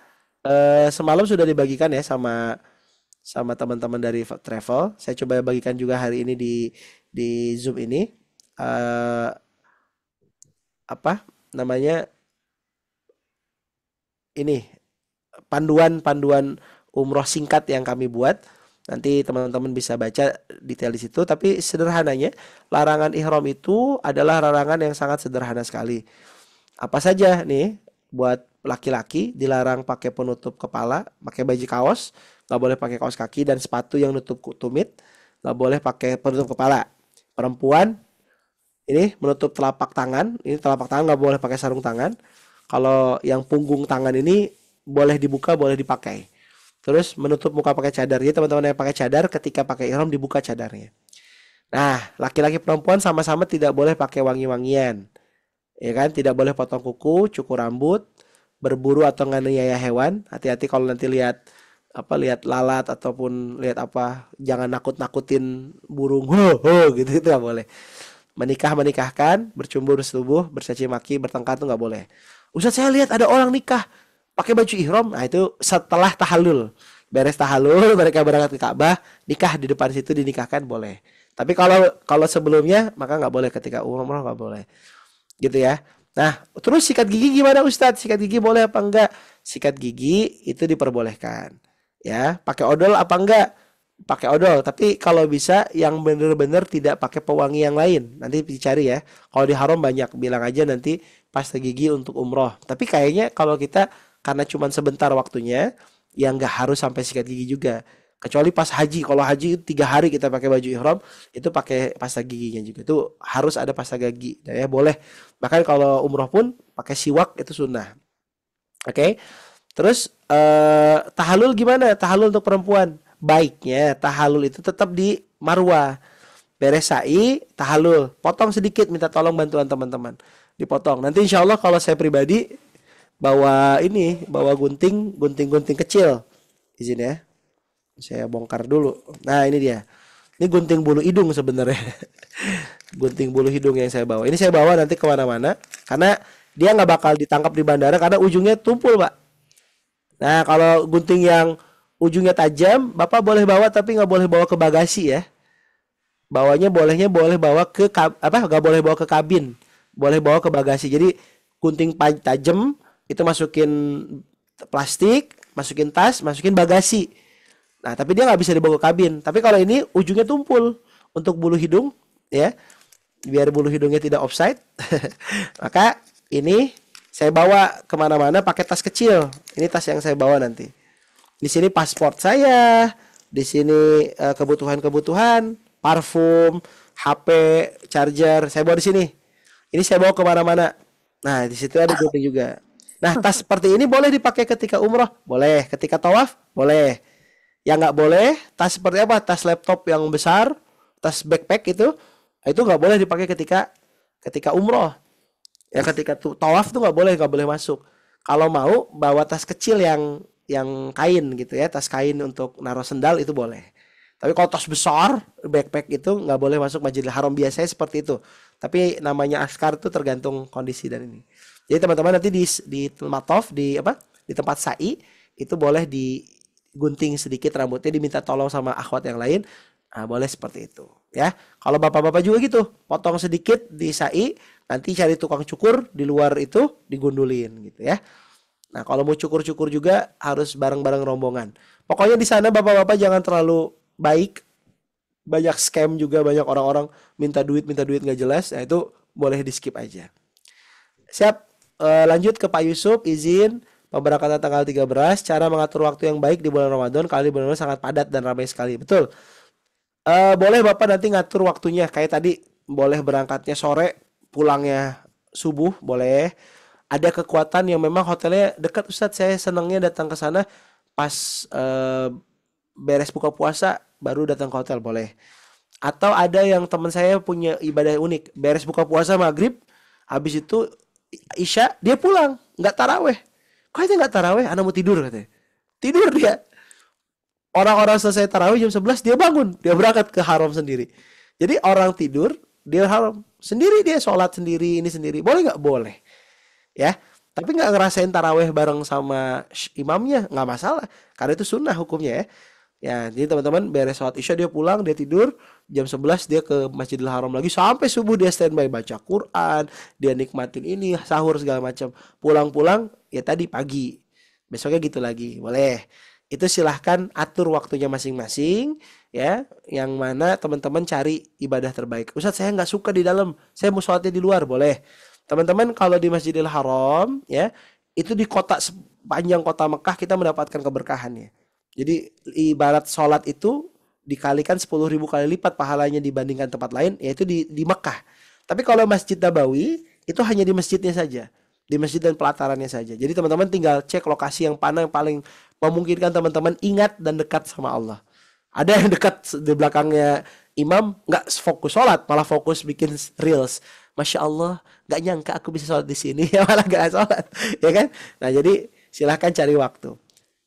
Speaker 1: Semalam sudah dibagikan ya sama teman-teman dari travel. Saya coba bagikan juga hari ini di Zoom ini. Apa namanya? Ini panduan umroh singkat yang kami buat. Nanti teman-teman bisa baca detail di situ. Tapi sederhananya, larangan ihram itu adalah larangan yang sangat sederhana sekali. Apa saja nih? Buat laki-laki dilarang pakai penutup kepala, pakai baju kaos, nggak boleh pakai kaos kaki dan sepatu yang nutup tumit, nggak boleh pakai penutup kepala. Perempuan ini menutup telapak tangan, ini telapak tangan nggak boleh pakai sarung tangan. Kalau yang punggung tangan ini boleh dibuka, boleh dipakai. Terus menutup muka pakai cadar. Jadi teman-teman yang pakai cadar ketika pakai ihram dibuka cadarnya. Nah, laki-laki perempuan sama-sama tidak boleh pakai wangi-wangian. Ya kan, tidak boleh potong kuku, cukur rambut, berburu atau nganiaya hewan. Hati-hati kalau nanti lihat lalat ataupun lihat apa, jangan nakut-nakutin burung gitu itu nggak boleh. Menikahkan, bercumbu bersetubuh, bercaci maki, bertengkar itu nggak boleh. Ustaz saya lihat ada orang nikah pakai baju ihram, nah itu setelah tahallul. beres tahallul mereka berangkat ke Ka'bah, nikah di depan situ dinikahkan boleh. Tapi kalau sebelumnya maka nggak boleh, ketika umroh nggak boleh. Gitu ya. Nah, terus sikat gigi gimana Ustadz? Sikat gigi boleh apa enggak? Sikat gigi itu diperbolehkan. Ya, pakai odol apa enggak? Pakai odol, tapi kalau bisa yang bener-bener tidak pakai pewangi yang lain. Nanti dicari ya. Kalau di haram banyak, bilang aja nanti pasta gigi untuk umroh. Tapi kayaknya kalau kita karena cuma sebentar waktunya, ya nggak harus sampai sikat gigi juga. Kecuali pas haji. Kalau haji 3 hari kita pakai baju ihram, itu pakai pasta giginya juga. Itu harus ada pasta gigi. Ya boleh. Bahkan kalau umroh pun pakai siwak itu sunnah. Oke. Terus tahallul gimana? Tahallul untuk perempuan. Baiknya tahallul itu tetap di Marwah. Beres sa'i, tahallul. Potong sedikit, minta tolong bantuan teman-teman. Dipotong. Nanti insya Allah kalau saya pribadi bawa gunting kecil. Izin ya. Saya bongkar dulu. Nah, ini dia. Ini gunting bulu hidung sebenarnya. Gunting bulu hidung yang saya bawa. Ini saya bawa nanti kemana-mana. Karena dia nggak bakal ditangkap di bandara karena ujungnya tumpul, Pak. Nah, kalau gunting yang ujungnya tajam, Bapak boleh bawa tapi nggak boleh bawa ke bagasi ya. Boleh bawa ke nggak boleh bawa ke kabin. Boleh bawa ke bagasi. Jadi gunting tajam itu masukin plastik, masukin tas, masukin bagasi. Nah, tapi dia nggak bisa dibawa ke kabin. Tapi kalau ini ujungnya tumpul untuk bulu hidung, ya, biar bulu hidungnya tidak offside, maka ini saya bawa kemana-mana pakai tas kecil. Ini tas yang saya bawa nanti. Di sini paspor saya, di sini kebutuhan-kebutuhan, parfum, HP, charger, saya bawa di sini. Ini saya bawa kemana-mana. Nah, di situ ada gunting juga. Nah, tas seperti ini boleh dipakai ketika umroh, boleh. Ketika tawaf, boleh. Yang nggak boleh, tas seperti apa? Tas laptop yang besar, tas backpack itu nggak boleh dipakai ketika umroh. Ya ketika tawaf tuh nggak boleh masuk. Kalau mau bawa tas kecil yang kain gitu ya, tas kain untuk naruh sendal itu boleh. Tapi kalau tas besar, backpack itu nggak boleh masuk Masjidil Haram, biasanya seperti itu. Tapi namanya askar itu tergantung kondisi dan ini. Jadi teman-teman nanti di mataf di tempat sa'i itu boleh digunting sedikit rambutnya, diminta tolong sama akhwat yang lain. Nah, boleh seperti itu ya. Kalau bapak-bapak juga gitu, potong sedikit di sa'i, nanti cari tukang cukur di luar itu digundulin gitu ya. Nah, kalau mau cukur-cukur juga harus bareng-bareng rombongan. Pokoknya di sana bapak-bapak jangan terlalu baik. Banyak scam juga, banyak orang-orang minta duit nggak jelas. Nah, itu boleh di-skip aja. Siap. Lanjut ke Pak Yusuf, izin pemberangkatan tanggal 13, cara mengatur waktu yang baik di bulan Ramadan, kali bulan Ramadan sangat padat dan ramai sekali. Betul. Boleh Bapak nanti ngatur waktunya kayak tadi, boleh berangkatnya sore, pulangnya subuh, boleh. Ada kekuatan yang memang hotelnya dekat, Ustadz, saya senangnya datang ke sana pas beres buka puasa baru datang ke hotel, boleh. Atau ada yang teman saya punya ibadah unik, beres buka puasa maghrib, habis itu Isya dia pulang, nggak taraweh. Kok itu nggak taraweh? Anak mau tidur katanya. Tidur dia. Orang-orang selesai taraweh jam 11 dia bangun, dia berangkat ke haram sendiri. Jadi orang tidur, dia haram sendiri, dia sholat sendiri, ini sendiri. Boleh nggak? Boleh. Ya, tapi nggak ngerasain taraweh bareng sama imamnya, nggak masalah. Karena itu sunnah hukumnya ya. Ya, jadi teman-teman beres sholat Isya dia pulang, dia tidur, jam 11 dia ke Masjidil Haram lagi sampai subuh, dia standby baca Quran, dia nikmatin ini, sahur segala macam. Pulang-pulang ya tadi pagi. Besoknya gitu lagi. Boleh. Itu silahkan atur waktunya masing-masing ya, yang mana teman-teman cari ibadah terbaik. Ustadz, saya nggak suka di dalam, saya mau sholatnya di luar, boleh. Teman-teman kalau di Masjidil Haram ya, itu di kota sepanjang kota Mekah kita mendapatkan keberkahannya. Jadi ibarat sholat itu dikalikan 10.000 kali lipat pahalanya dibandingkan tempat lain, yaitu di Mekah. Tapi kalau Masjid Nabawi itu hanya di masjidnya saja, di masjid dan pelatarannya saja. Jadi teman-teman tinggal cek lokasi yang mana yang paling memungkinkan teman-teman ingat dan dekat sama Allah. Ada yang dekat di belakangnya imam, nggak fokus sholat, malah fokus bikin reels. Masya Allah, nggak nyangka aku bisa sholat di sini, ya malah nggak sholat, ya kan? Nah jadi silahkan cari waktu.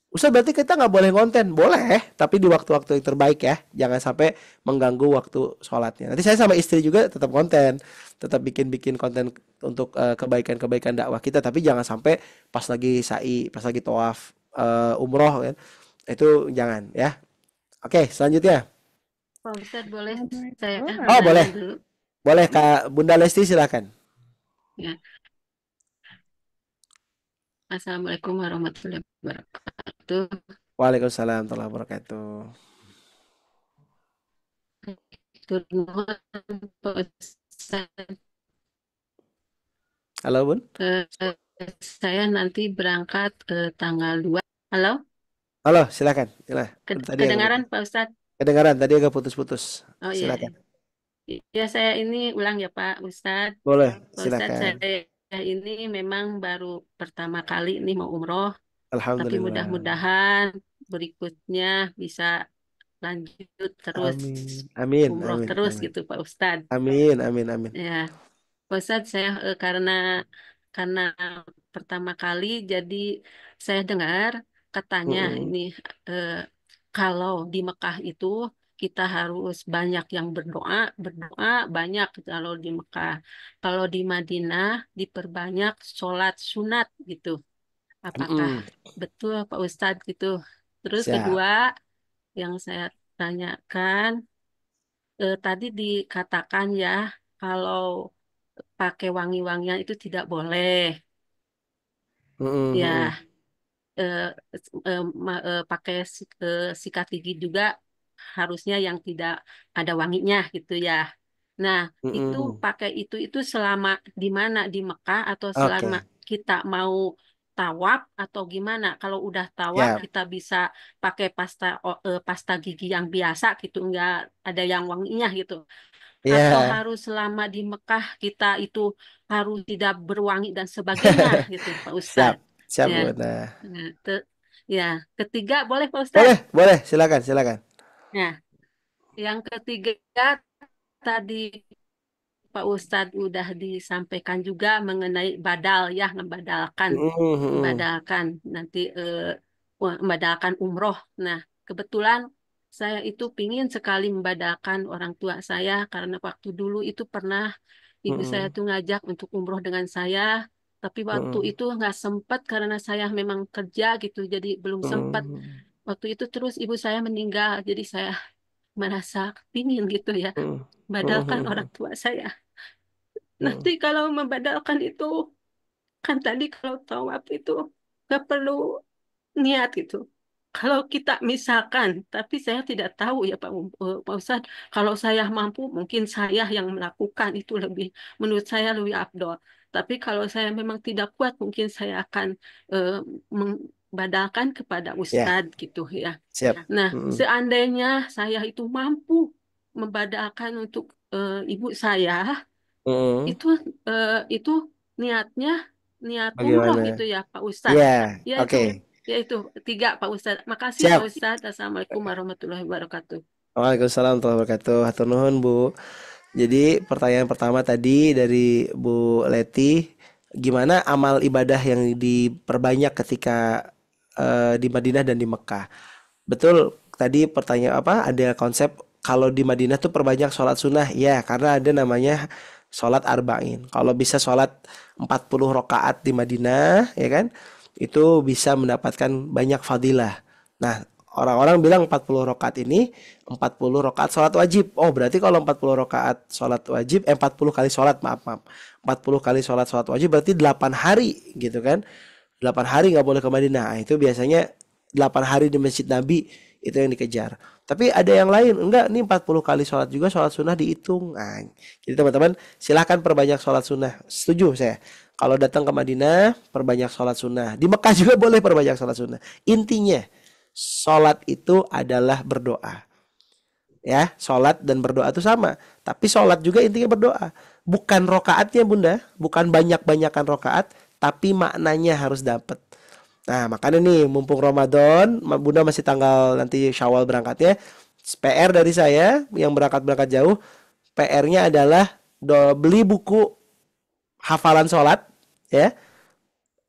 Speaker 1: Ustaz, berarti kita nggak boleh konten? Boleh, tapi di waktu-waktu yang terbaik ya. Jangan sampai mengganggu waktu sholatnya. Nanti saya sama istri juga tetap konten, tetap bikin konten untuk kebaikan-kebaikan dakwah kita. Tapi jangan sampai pas lagi sa'i, pas lagi tawaf, umroh kan. Itu jangan ya. Oke, selanjutnya.
Speaker 6: Pak Ustadz boleh saya
Speaker 1: Oh,
Speaker 6: nanya
Speaker 1: boleh.
Speaker 6: dulu?
Speaker 1: Boleh Kak Bunda Lesti, silakan.
Speaker 6: Ya. Assalamualaikum warahmatullahi wabarakatuh.
Speaker 1: Waalaikumsalam warahmatullahi wabarakatuh.
Speaker 6: Turnuan Pak Ustadz.
Speaker 1: Halo, Bun.
Speaker 6: Saya nanti berangkat tanggal 2. Halo?
Speaker 1: Halo, silakan. Tadi
Speaker 6: Kedengaran Pak Ustadz?
Speaker 1: kedengaran, tadi agak putus-putus.
Speaker 6: Oh iya.
Speaker 1: Silakan.
Speaker 6: Ya saya ini ulang ya Pak Ustadz.
Speaker 1: Boleh,
Speaker 6: Pak Ustadz,
Speaker 1: silakan.
Speaker 6: saya ini memang baru pertama kali ini mau umroh. Tapi
Speaker 1: Alhamdulillah.
Speaker 6: mudah-mudahan berikutnya bisa lanjut terus
Speaker 1: Amin.
Speaker 6: umroh
Speaker 1: Amin.
Speaker 6: terus
Speaker 1: Amin.
Speaker 6: gitu Pak Ustadz.
Speaker 1: Amin. Amin. Amin.
Speaker 6: Ya, Pak Ustadz, saya karena pertama kali jadi saya dengar katanya ini kalau di Mekah itu kita harus banyak yang berdoa banyak kalau di Mekah. Kalau di Madinah diperbanyak sholat sunat gitu. Apakah betul Pak Ustadz gitu? Terus
Speaker 1: Siap.
Speaker 6: kedua yang saya tanyakan, tadi dikatakan ya kalau pakai wangi-wangian itu tidak boleh. Ya, pakai sikat gigi juga harusnya yang tidak ada wanginya gitu ya. Nah, itu pakai itu selama di mana, di Mekah atau selama kita mau tawaf atau gimana? Kalau udah tawaf
Speaker 1: Siap.
Speaker 6: kita bisa pakai pasta gigi yang biasa gitu, enggak ada yang wanginya gitu. Atau
Speaker 1: Ya,
Speaker 6: harus selama di Mekah kita itu harus tidak berwangi dan sebagainya gitu Pak
Speaker 1: siap.
Speaker 6: Ustadz.
Speaker 1: Siap,
Speaker 6: Ya.
Speaker 1: Bunda.
Speaker 6: Ya, ketiga boleh Pak Ustadz?
Speaker 1: Boleh, silakan.
Speaker 6: Nah, yang ketiga tadi Pak Ustadz udah disampaikan juga mengenai badal ya, membadalkan nanti membadalkan umroh. Nah, kebetulan saya itu pingin sekali membadalkan orang tua saya karena waktu dulu itu pernah ibu saya tuh ngajak untuk umroh dengan saya, tapi waktu itu nggak sempat karena saya memang kerja gitu, jadi belum sempat. Waktu itu terus ibu saya meninggal, jadi saya merasa pingin gitu ya, badalkan orang tua saya. Nanti kalau membadalkan itu, kan tadi kalau tawaf itu nggak perlu niat gitu. Kalau kita misalkan, tapi saya tidak tahu ya Pak Ustadz, kalau saya mampu mungkin saya yang melakukan itu lebih, menurut saya lebih afdol. Tapi kalau saya memang tidak kuat, mungkin saya akan membadalkan kepada Ustadz gitu ya.
Speaker 1: Siap.
Speaker 6: Nah, seandainya saya itu mampu membadalkan untuk ibu saya, itu niatnya niat umroh
Speaker 1: Bagaimana?
Speaker 6: gitu ya Pak Ustadz.
Speaker 1: Ya,
Speaker 6: Ya
Speaker 1: oke.
Speaker 6: itu 3 Pak Ustadz. Makasih
Speaker 1: Siap.
Speaker 6: Pak Ustadz. Assalamualaikum warahmatullahi wabarakatuh.
Speaker 1: Waalaikumsalam warahmatullahi wabarakatuh. Hatur nuhun, Bu. Jadi pertanyaan pertama tadi dari Bu Leti, gimana amal ibadah yang diperbanyak ketika di Madinah dan di Mekah? Betul, tadi pertanyaan apa? Ada konsep kalau di Madinah tuh perbanyak sholat sunnah, ya karena ada namanya sholat arba'in. Kalau bisa sholat 40 rakaat di Madinah, ya kan? Itu bisa mendapatkan banyak fadilah. Nah, orang-orang bilang 40 rakaat ini 40 rakaat sholat wajib. Oh, berarti kalau 40 rakaat sholat wajib, 40 kali sholat, maaf. 40 kali sholat wajib berarti 8 hari gitu kan. 8 hari nggak boleh ke Madinah. Nah, itu biasanya 8 hari di Masjid Nabi itu yang dikejar. Tapi ada yang lain, enggak, nih 40 kali sholat juga, sholat sunnah dihitung. Nah, jadi teman-teman silahkan perbanyak sholat sunnah. Setuju saya. Kalau datang ke Madinah, perbanyak sholat sunnah. Di Mekah juga boleh perbanyak sholat sunnah. Intinya, sholat itu adalah berdoa. Ya, sholat dan berdoa itu sama. Tapi sholat juga intinya berdoa. Bukan rokaatnya Bunda, bukan banyak-banyakan rokaat, tapi maknanya harus dapat. Nah, makanya nih mumpung Ramadan, Bunda masih tanggal nanti Syawal berangkatnya. PR dari saya yang berangkat jauh, PR-nya adalah beli buku hafalan sholat, ya.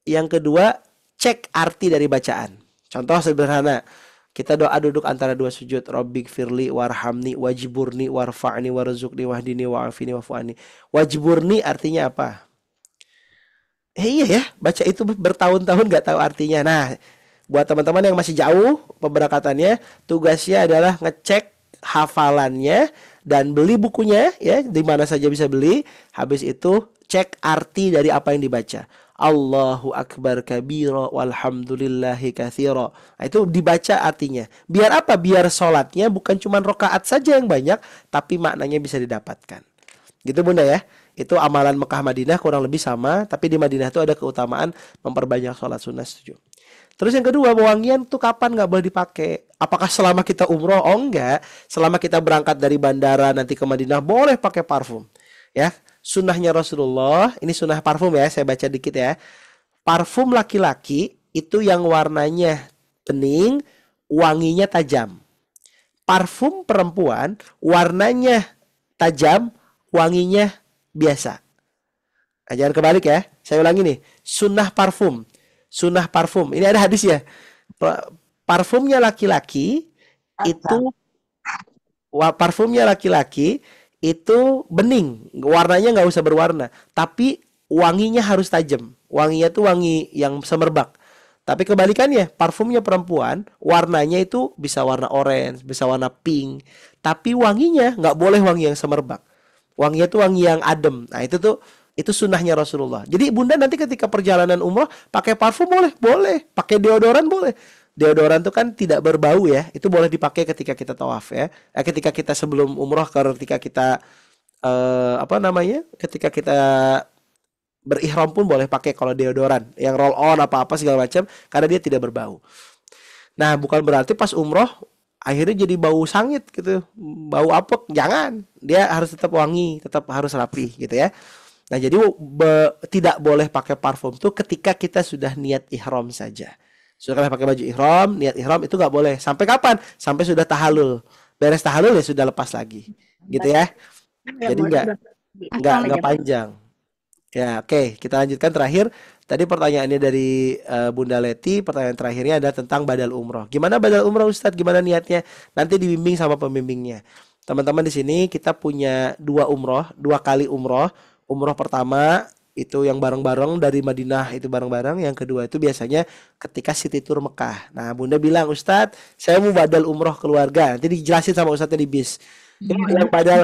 Speaker 1: Yang kedua, cek arti dari bacaan. Contoh sederhana, kita doa duduk antara dua sujud, Rabbik firli warhamni wajiburni warfa'ni warzuqni wahdini wa'afini wa'fu'ani. Wajiburni artinya apa? Iya ya, baca itu bertahun-tahun gak tahu artinya. Nah, buat teman-teman yang masih jauh, pemberangkatannya tugasnya adalah ngecek hafalannya dan beli bukunya ya, di mana saja bisa beli. Habis itu cek arti dari apa yang dibaca. Allahu Akbar kabira walhamdulillahi katsira. Nah, itu dibaca artinya. Biar apa? Biar sholatnya bukan cuma rokaat saja yang banyak, tapi maknanya bisa didapatkan. Gitu Bunda ya. Itu amalan Mekah Madinah kurang lebih sama, tapi di Madinah itu ada keutamaan memperbanyak sholat sunnah, setuju. Terus yang kedua, wangian tuh kapan nggak boleh dipakai? Apakah selama kita umroh? Oh enggak. Selama kita berangkat dari bandara nanti ke Madinah boleh pakai parfum. Ya, sunnahnya Rasulullah, ini sunnah parfum ya, saya baca dikit ya. Parfum laki-laki itu yang warnanya bening, wanginya tajam. Parfum perempuan warnanya tajam, wanginya biasa. Nah, jangan kebalik ya. Saya ulangi nih, sunnah parfum. Sunnah parfum. Ini ada hadis ya. Parfumnya laki-laki itu itu bening, warnanya nggak usah berwarna, tapi wanginya harus tajam. Wanginya tuh wangi yang semerbak. Tapi kebalikannya, parfumnya perempuan, warnanya itu bisa warna orange, bisa warna pink, tapi wanginya nggak boleh wangi yang semerbak. Wanginya tuh wangi yang adem. Nah itu sunnahnya Rasulullah. Jadi Bunda nanti ketika perjalanan umroh pakai parfum boleh, pakai deodoran boleh. Deodoran itu kan tidak berbau ya, itu boleh dipakai ketika kita tawaf ya. Ketika kita sebelum umroh, ketika kita ketika kita berihram pun boleh pakai kalau deodoran, yang roll on apa-apa segala macam, karena dia tidak berbau. Nah, bukan berarti pas umroh akhirnya jadi bau sangit gitu, bau apek, jangan. Dia harus tetap wangi, tetap harus rapi gitu ya. Nah, jadi tidak boleh pakai parfum tuh ketika kita sudah niat ihram saja. Sudah pakai baju ihram, niat ihram itu nggak boleh. Sampai kapan? Sampai sudah tahalul. Beres tahalul ya sudah lepas lagi. Gitu ya. Jadi nggak panjang. Ya, oke. Kita lanjutkan terakhir. Tadi pertanyaannya dari Bunda Leti. Pertanyaan terakhirnya adalah tentang badal umroh. Gimana badal umroh Ustadz? Gimana niatnya? Nanti dibimbing sama pembimbingnya. Teman-teman di sini kita punya 2 kali umroh. Umroh pertama itu yang bareng-bareng dari Madinah, itu bareng-bareng. Yang kedua itu biasanya ketika city tour Mekah. Nah, Bunda bilang, Ustadz, saya mau badal umroh keluarga. Nanti dijelasin sama Ustadznya di bis.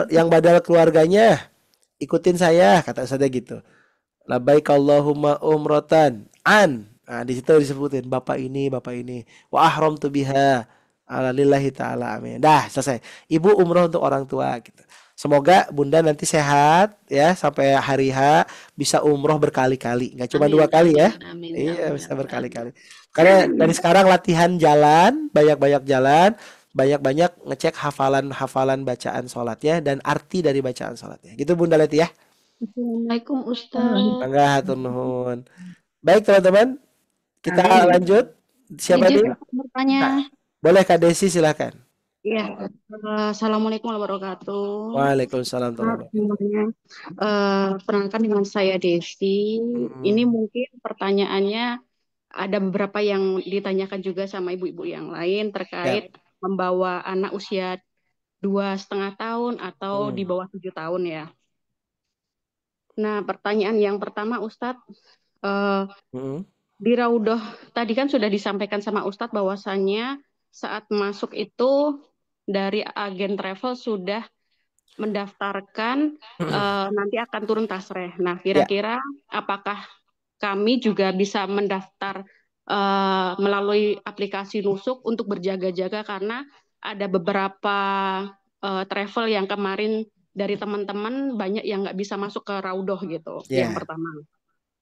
Speaker 1: Yang badal keluarganya ikutin saya, kata Ustadznya gitu. Labbaik Allahumma umrotan an. Nah, di situ disebutin bapak ini. Wa ahramtu biha ala lillahi ta'ala, amin. Dah, selesai. Ibu umroh untuk orang tua gitu. Semoga Bunda nanti sehat ya, sampai hari H bisa umroh berkali-kali, nggak cuma 2 kali ya.
Speaker 6: Amin.
Speaker 1: Iya, bisa berkali-kali. Karena dari sekarang latihan jalan, banyak-banyak jalan, banyak-banyak ngecek hafalan bacaan sholatnya dan arti dari bacaan sholatnya. Gitu Bunda Leti ya.
Speaker 4: Assalamualaikum Ustaz.
Speaker 1: Enggak, hatur nuhun. Baik teman-teman, kita lanjut. Siapa dulu?
Speaker 4: Bertanya.
Speaker 1: Boleh Kak Desi, silakan.
Speaker 4: Iya. Assalamualaikum warahmatullahi wabarakatuh.
Speaker 1: Waalaikumsalam warahmatullahi
Speaker 4: wabarakatuh. Perkenalkan dengan saya Desi. Ini mungkin pertanyaannya ada beberapa yang ditanyakan juga sama ibu-ibu yang lain terkait membawa anak usia 2,5 tahun atau di bawah 7 tahun ya. Nah, pertanyaan yang pertama Ustadz, di Raudhah tadi kan sudah disampaikan sama Ustadz bahwasannya saat masuk itu dari agen travel sudah mendaftarkan nanti akan turun tasreh. Nah, kira-kira apakah kami juga bisa mendaftar melalui aplikasi Nusuk untuk berjaga-jaga, karena ada beberapa travel yang kemarin dari teman-teman banyak yang nggak bisa masuk ke Raudhah gitu. Yang pertama.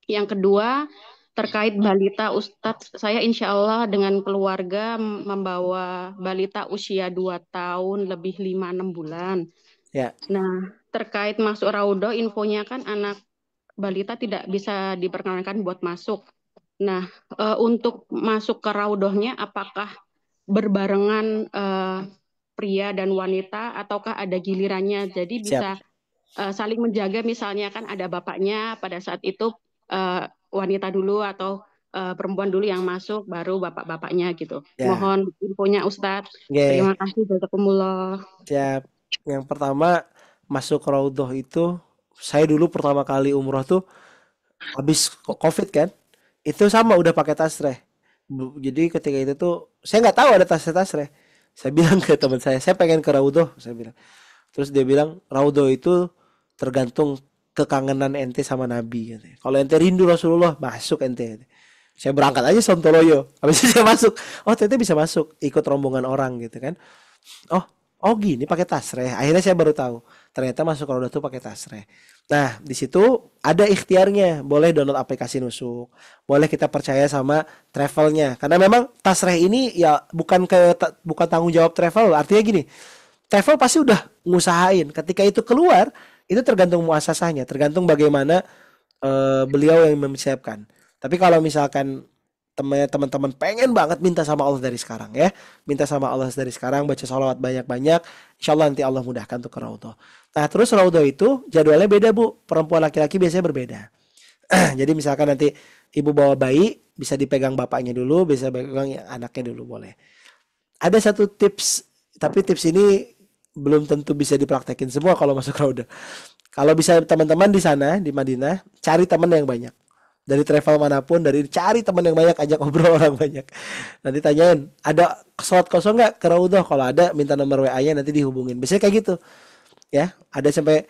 Speaker 4: Yang kedua, terkait balita Ustadz, saya insya Allah dengan keluarga membawa balita usia 2 tahun lebih 5-6 bulan. Nah, terkait masuk Raudhah, infonya kan anak balita tidak bisa diperkenankan buat masuk. Nah, untuk masuk ke Raudhahnya apakah berbarengan pria dan wanita ataukah ada gilirannya? Jadi bisa saling menjaga, misalnya kan ada bapaknya pada saat itu wanita dulu atau perempuan dulu yang masuk, baru bapak-bapaknya gitu. Mohon infonya Ustadz. Terima kasih, jazakumullah.
Speaker 1: Siap. Yang pertama, masuk Raudhah itu, saya dulu pertama kali umroh tuh habis COVID kan, itu sama udah pakai tasreh. Jadi ketika itu tuh saya nggak tahu ada tasreh. Saya bilang ke teman saya pengen ke Raudhoh, saya bilang. Terus dia bilang, Raudhoh itu tergantung kekangenan ente sama Nabi, katanya. Kalau ente rindu Rasulullah, masuk ente. Saya berangkat aja Sontoloyo. Habis itu saya masuk. Oh, ternyata bisa masuk ikut rombongan orang gitu kan. Oh, oh gini pakai tasreh. Akhirnya saya baru tahu. Ternyata masuk Raudhoh tuh pakai tasreh. Nah, di situ ada ikhtiarnya. Boleh download aplikasi Nusuk. Boleh kita percaya sama travelnya. Karena memang tasreh ini ya bukan tanggung jawab travel. Artinya gini, travel pasti udah ngusahain. Ketika itu keluar, itu tergantung muasasahnya, tergantung bagaimana beliau yang mempersiapkan. Tapi kalau misalkan teman-teman pengen banget minta sama Allah dari sekarang ya, minta sama Allah dari sekarang, baca sholawat banyak-banyak, insya Allah nanti Allah mudahkan untuk ke Raudhoh. Nah terus Raudhoh itu jadwalnya beda bu, perempuan laki-laki biasanya berbeda. Jadi misalkan nanti ibu bawa bayi, bisa dipegang bapaknya dulu, bisa pegang anaknya dulu boleh. Ada satu tips, tapi tips ini belum tentu bisa dipraktekin semua kalau masuk Raudhoh. Kalau bisa teman-teman di sana di Madinah, cari teman yang banyak. Dari travel manapun, dari cari teman yang banyak, ajak ngobrol orang banyak. Nanti tanyain, ada slot kosong nggak ke Raudhoh? Kalau ada, minta nomor WA-nya nanti dihubungin. Biasanya kayak gitu. Ya, ada sampai,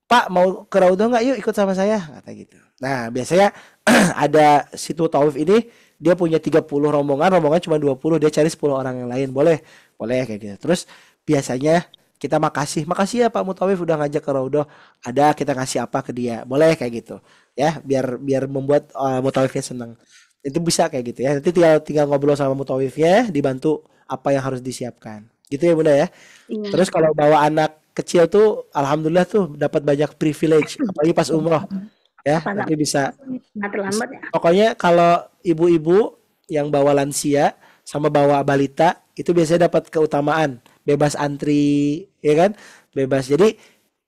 Speaker 1: Pak mau ke Raudhoh nggak? Yuk ikut sama saya, kata gitu. Nah, biasanya ada situ Tauf ini, dia punya 30 rombongan cuma 20, dia cari 10 orang yang lain. Boleh kayak gitu. Terus biasanya kita makasih ya Pak Mutawif udah ngajak ke Raudhoh, ada kita ngasih apa ke dia, boleh kayak gitu ya, biar membuat Mutawifnya senang. Itu bisa kayak gitu ya, nanti tinggal ngobrol sama Mutawifnya, dibantu apa yang harus disiapkan gitu ya Bunda ya.
Speaker 4: Iya.
Speaker 1: Terus kalau bawa anak kecil tuh alhamdulillah tuh dapat banyak privilege, apalagi pas umroh ya, nanti bisa
Speaker 7: terlambat ya.
Speaker 1: pokoknya kalau ibu-ibu yang bawa lansia sama bawa balita itu biasanya dapat keutamaan, bebas antri, ya kan? Bebas. Jadi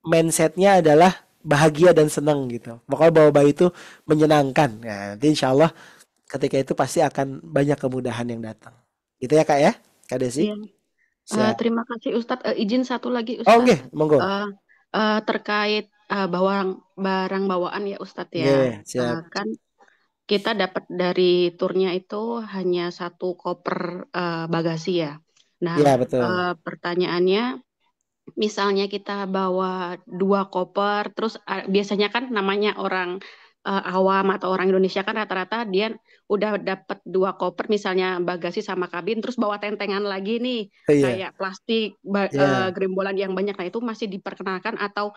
Speaker 1: mindsetnya adalah bahagia dan senang gitu. Pokoknya bawa bayi itu menyenangkan. Nah, nanti insya Allah ketika itu pasti akan banyak kemudahan yang datang. Gitu ya Kak ya? Kak Desi?
Speaker 4: Iya. Terima kasih Ustadz. Izin satu lagi
Speaker 1: Oh,
Speaker 4: Ustadz.
Speaker 1: oke, monggo.
Speaker 4: Terkait barang bawaan ya Ustadz ya.
Speaker 1: Oke, siap.
Speaker 4: Kan kita dapat dari turnya itu hanya 1 koper bagasi ya. Nah,
Speaker 1: Iya, betul.
Speaker 4: pertanyaannya, misalnya kita bawa 2 koper, terus biasanya kan namanya orang awam atau orang Indonesia kan rata-rata dia udah dapat 2 koper, misalnya bagasi sama kabin, terus bawa tentengan lagi nih,
Speaker 1: Iya,
Speaker 4: kayak plastik,
Speaker 1: iya.
Speaker 4: gerimbolan yang banyak. Nah, itu masih diperkenalkan atau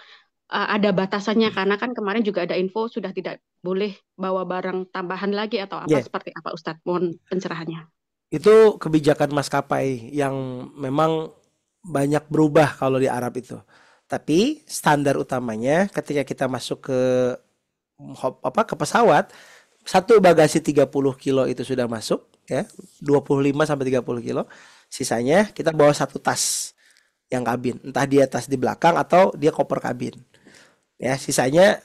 Speaker 4: ada batasannya? Karena kan kemarin juga ada info sudah tidak boleh bawa barang tambahan lagi atau apa,
Speaker 1: Iya.
Speaker 4: seperti apa Ustadz? Mohon pencerahannya.
Speaker 1: Itu kebijakan maskapai yang memang banyak berubah kalau di Arab itu. Tapi standar utamanya ketika kita masuk ke pesawat, 1 bagasi 30 kilo itu sudah masuk ya, 25 sampai 30 kilo. Sisanya kita bawa 1 tas yang kabin, entah dia tas di belakang atau dia koper kabin. Ya, sisanya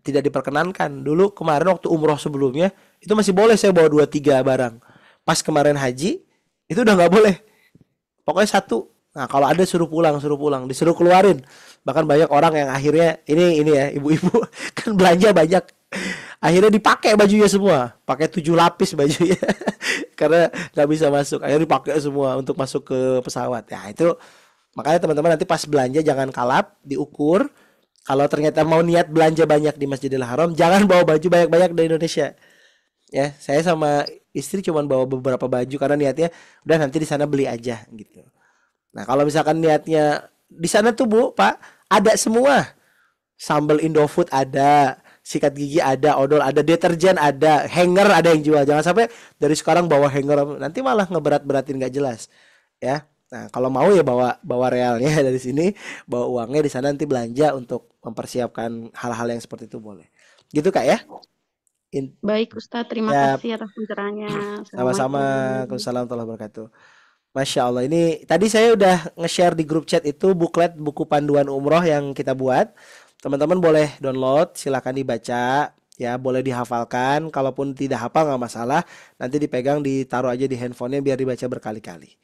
Speaker 1: tidak diperkenankan. Dulu kemarin waktu umroh sebelumnya itu masih boleh saya bawa 2-3 barang. Pas kemarin haji itu udah nggak boleh. Pokoknya 1. Nah, kalau ada suruh pulang, disuruh keluarin. Bahkan banyak orang yang akhirnya ini ya, ibu-ibu kan belanja banyak. Akhirnya dipakai bajunya semua, pakai 7 lapis bajunya. Karena nggak bisa masuk. Akhirnya dipakai semua untuk masuk ke pesawat. Ya, itu makanya teman-teman nanti pas belanja jangan kalap, diukur. Kalau ternyata mau niat belanja banyak di Masjidil Haram, jangan bawa baju banyak-banyak dari Indonesia. Ya, saya sama istri cuma bawa beberapa baju karena niatnya udah nanti di sana beli aja gitu. Nah, kalau misalkan niatnya di sana tuh Bu, Pak, ada semua. Sambal Indofood ada, sikat gigi ada, odol ada, deterjen ada, hanger ada yang jual. Jangan sampai dari sekarang bawa hanger nanti malah ngeberat-beratin nggak jelas. Ya. Nah, kalau mau ya bawa realnya dari sini, bawa uangnya di sana nanti belanja untuk mempersiapkan hal-hal yang seperti itu boleh. Gitu Kak ya?
Speaker 4: Baik Ustadz, terima
Speaker 1: Ya,
Speaker 4: kasih atas pencerahannya.
Speaker 1: sama-sama.
Speaker 4: Assalamualaikum.
Speaker 1: Waalaikumsalam warahmatullahi wabarakatuh. Masya Allah, ini tadi saya udah nge-share di grup chat itu buklet buku panduan umroh yang kita buat. Teman-teman boleh download, silakan dibaca, ya boleh dihafalkan. Kalaupun tidak hafal nggak masalah, nanti dipegang, ditaruh aja di handphonenya biar dibaca berkali-kali.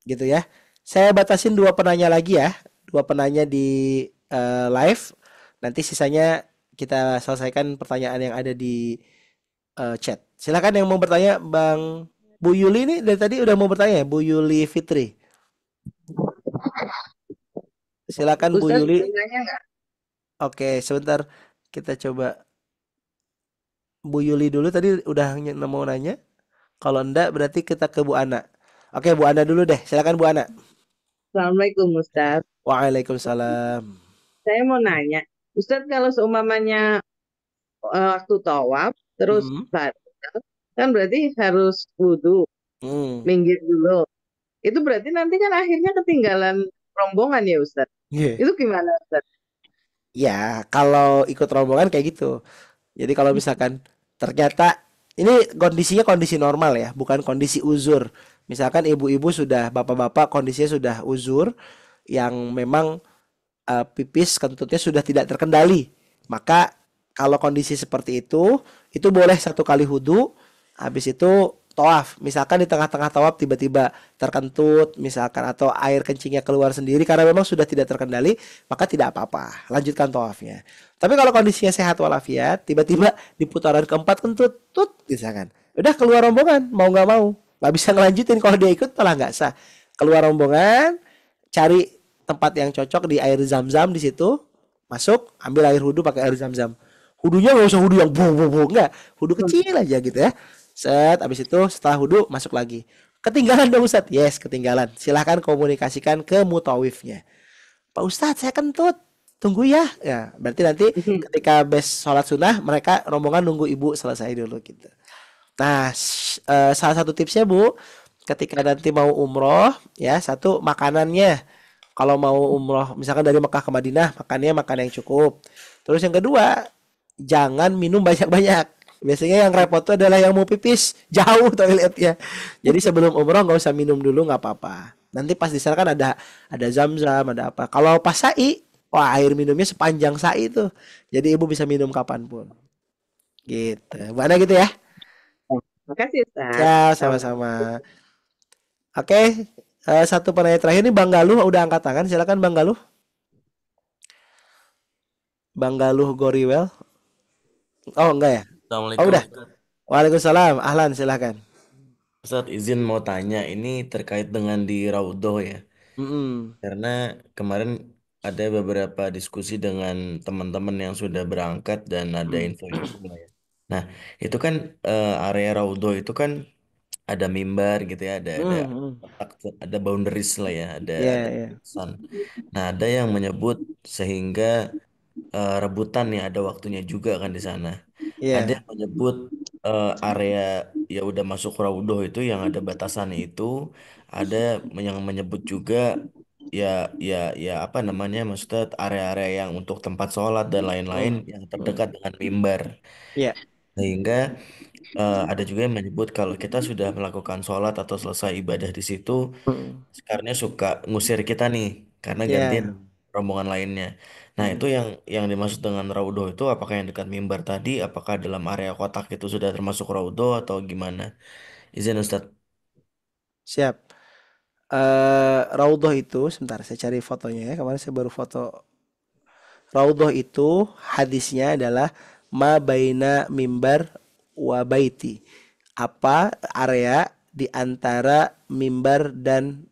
Speaker 1: Gitu ya. Saya batasin 2 penanya lagi ya, 2 penanya di live. Nanti sisanya kita selesaikan pertanyaan yang ada di chat. Silakan yang mau bertanya, Bang Bu Yuli ini dari tadi udah mau bertanya ya, Bu Yuli Fitri. Silakan Bu
Speaker 7: Ustadz
Speaker 1: Yuli.
Speaker 7: nanya nggak?
Speaker 1: Oke, sebentar kita coba Bu Yuli dulu tadi udah mau nanya. Kalau enggak berarti kita ke Bu Ana. Oke, Bu Ana dulu deh. Silakan Bu Ana.
Speaker 7: Assalamualaikum Ustadz.
Speaker 1: Waalaikumsalam.
Speaker 7: Saya mau nanya, Ustadz kalau seumpamanya waktu tawaf terus
Speaker 1: Mm-mm.
Speaker 7: batal, kan berarti harus wudhu,
Speaker 1: Hmm.
Speaker 7: minggir dulu. Itu berarti nanti kan akhirnya ketinggalan rombongan ya Ustadz.
Speaker 1: Yeah.
Speaker 7: Itu gimana Ustadz?
Speaker 1: Ya, kalau ikut rombongan kayak gitu. Jadi kalau misalkan ternyata ini kondisinya kondisi normal ya, bukan kondisi uzur. Misalkan ibu-ibu sudah, bapak-bapak kondisinya sudah uzur yang memang pipis kentutnya sudah tidak terkendali. Maka kalau kondisi seperti itu boleh 1 kali wudhu, habis itu tawaf. Misalkan di tengah-tengah tawaf tiba-tiba terkentut, misalkan atau air kencingnya keluar sendiri karena memang sudah tidak terkendali, maka tidak apa-apa, lanjutkan tawafnya. Tapi kalau kondisinya sehat walafiat, tiba-tiba di putaran keempat kentut, tut, misalkan, udah keluar rombongan, mau nggak bisa ngelanjutin. Kalau dia ikut malah nggak sah. Keluar rombongan, cari tempat yang cocok di air zam-zam di situ, masuk, ambil air wudhu pakai air zam-zam. Wudhunya nggak usah wudhu yang bobo nggak, wudhu kecil aja gitu ya. Set, habis itu setelah wudhu masuk lagi. Ketinggalan dong Ustadz? Yes, ketinggalan. Silahkan komunikasikan ke mutawifnya. Pak Ustadz, saya kentut. Tunggu ya. Ya, berarti nanti ketika sholat sunnah, mereka rombongan nunggu ibu selesai dulu gitu. Nah, salah satu tipsnya Bu, ketika nanti mau umroh, ya, satu makanannya. Kalau mau umroh, misalkan dari Mekah ke Madinah, makannya makan yang cukup. Terus yang kedua, jangan minum banyak-banyak. Biasanya yang repot itu adalah yang mau pipis jauh toiletnya. Jadi sebelum umroh nggak usah minum dulu, nggak apa-apa. Nanti pas di sana kan ada zam-zam, ada apa. Kalau pas sa'i, wah air minumnya sepanjang sa'i tuh. Jadi ibu bisa minum kapanpun. Gitu. Mana gitu ya?
Speaker 7: Makasih Ustadz.
Speaker 1: Ya, sama-sama. Oke, satu penanya terakhir nih Bang Galuh udah angkat tangan. Silakan Bang Galuh. Bang Galuh Goriwel. Oh enggak ya? Oh
Speaker 8: Assalamualaikum
Speaker 1: udah.
Speaker 8: Ustadz.
Speaker 1: Waalaikumsalam. Ahlan, silakan.
Speaker 8: Ustadz izin mau tanya ini terkait dengan di Raudhoh ya.
Speaker 1: Mm-mm.
Speaker 8: Karena kemarin ada beberapa diskusi dengan teman-teman yang sudah berangkat dan ada info-info lah ya. Nah, itu kan area Raudhoh itu kan ada mimbar gitu ya,
Speaker 1: Mm-mm.
Speaker 8: ada boundaries lah ya, ada
Speaker 1: Ya, ya.
Speaker 8: batasan. Nah, ada yang menyebut sehingga rebutan nih ada waktunya juga kan di sana. Ada
Speaker 1: Ya.
Speaker 8: yang menyebut area ya udah masuk Raudhoh itu yang ada batasannya itu, ada yang menyebut juga ya ya ya apa namanya maksudnya area-area yang untuk tempat sholat dan lain-lain
Speaker 1: Mm.
Speaker 8: yang
Speaker 1: Mm.
Speaker 8: terdekat dengan mimbar.
Speaker 1: Ya.
Speaker 8: Sehingga ada juga yang menyebut kalau kita sudah melakukan sholat atau selesai ibadah di situ,
Speaker 1: Mm.
Speaker 8: sekarangnya suka ngusir kita nih karena gantian
Speaker 1: Ya.
Speaker 8: rombongan lainnya. Nah, itu
Speaker 1: Mm.
Speaker 8: yang dimaksud dengan raudhoh itu apakah yang dekat mimbar tadi, apakah dalam area kotak itu sudah termasuk raudhoh atau gimana? Izin Ustadz.
Speaker 1: Siap. Raudhah itu sebentar saya cari fotonya ya. Kemarin saya baru foto. Raudhah itu hadisnya adalah ma baina mimbar wa baiti. Apa area di antara mimbar dan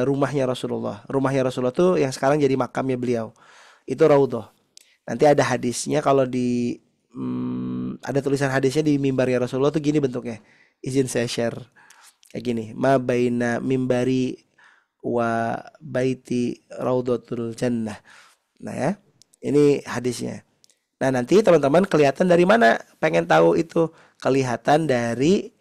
Speaker 1: rumahnya Rasulullah. Rumahnya Rasulullah itu yang sekarang jadi makamnya beliau. Itu Raudhah. Nanti ada hadisnya kalau di ada tulisan hadisnya di mimbarnya Rasulullah tuh gini bentuknya. Izin saya share kayak gini. Ma baina mimbari wa baiti raudhatul jannah. Nah ya, ini hadisnya. Nah nanti teman-teman kelihatan dari mana? Pengen tahu itu? Kelihatan dari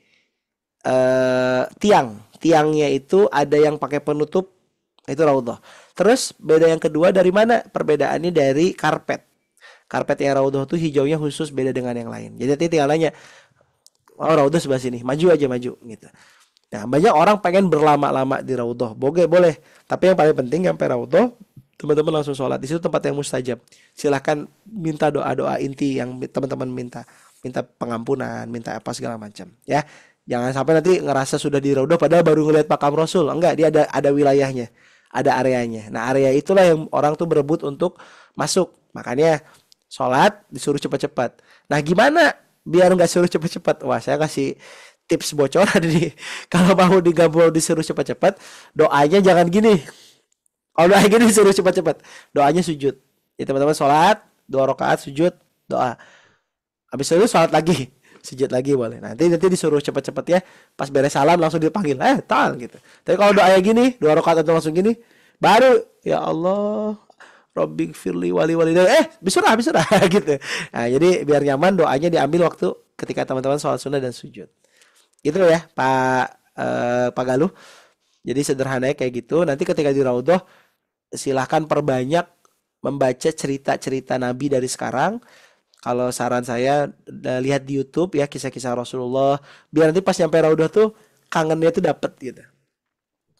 Speaker 1: tiang. Tiangnya itu ada yang pakai penutup, itu raudhah. Terus beda yang kedua dari mana? Perbedaannya dari karpet. Karpet yang raudhah itu hijaunya khusus beda dengan yang lain. Jadi nanti tinggal nanya, oh raudhah sebelah sini, maju aja maju gitu. Nah banyak orang pengen berlama-lama di raudhah, boleh. Tapi yang paling penting sampai raudhah, teman-teman langsung sholat. Di situ tempat yang mustajab. Silahkan minta doa-doa inti yang teman-teman minta pengampunan, minta apa segala macam. Ya, jangan sampai nanti ngerasa sudah di raudhah padahal baru ngelihat makam Rasul. Enggak, dia ada wilayahnya, ada areanya. Nah area itulah yang orang tuh berebut untuk masuk. Makanya sholat disuruh cepat-cepat. Nah gimana biar nggak suruh cepat-cepat? Wah saya kasih tips bocoran nih. Kalau mau digabung disuruh cepat-cepat, doanya jangan gini. Kalau doanya gini disuruh cepat-cepat, doanya sujud. Ya teman-teman sholat 2 rakaat sujud doa. Habis itu sholat lagi, sujud lagi boleh. Nanti disuruh cepet-cepet ya. Pas beres salam langsung dipanggil, tal gitu. Tapi kalau doanya gini, 2 rakaat atau langsung gini, baru ya Allah, Robbing firli wali wali. Bisurah gitu. Nah, jadi biar nyaman doanya diambil waktu ketika teman-teman sholat sunnah dan sujud. Gitu ya, Pak Galuh. Jadi sederhananya kayak gitu. Nanti ketika di Raudhah silahkan perbanyak membaca cerita-cerita Nabi dari sekarang. Kalau saran saya lihat di YouTube ya kisah-kisah Rasulullah, biar nanti pas nyampe Raudhah tuh kangennya tuh dapet gitu.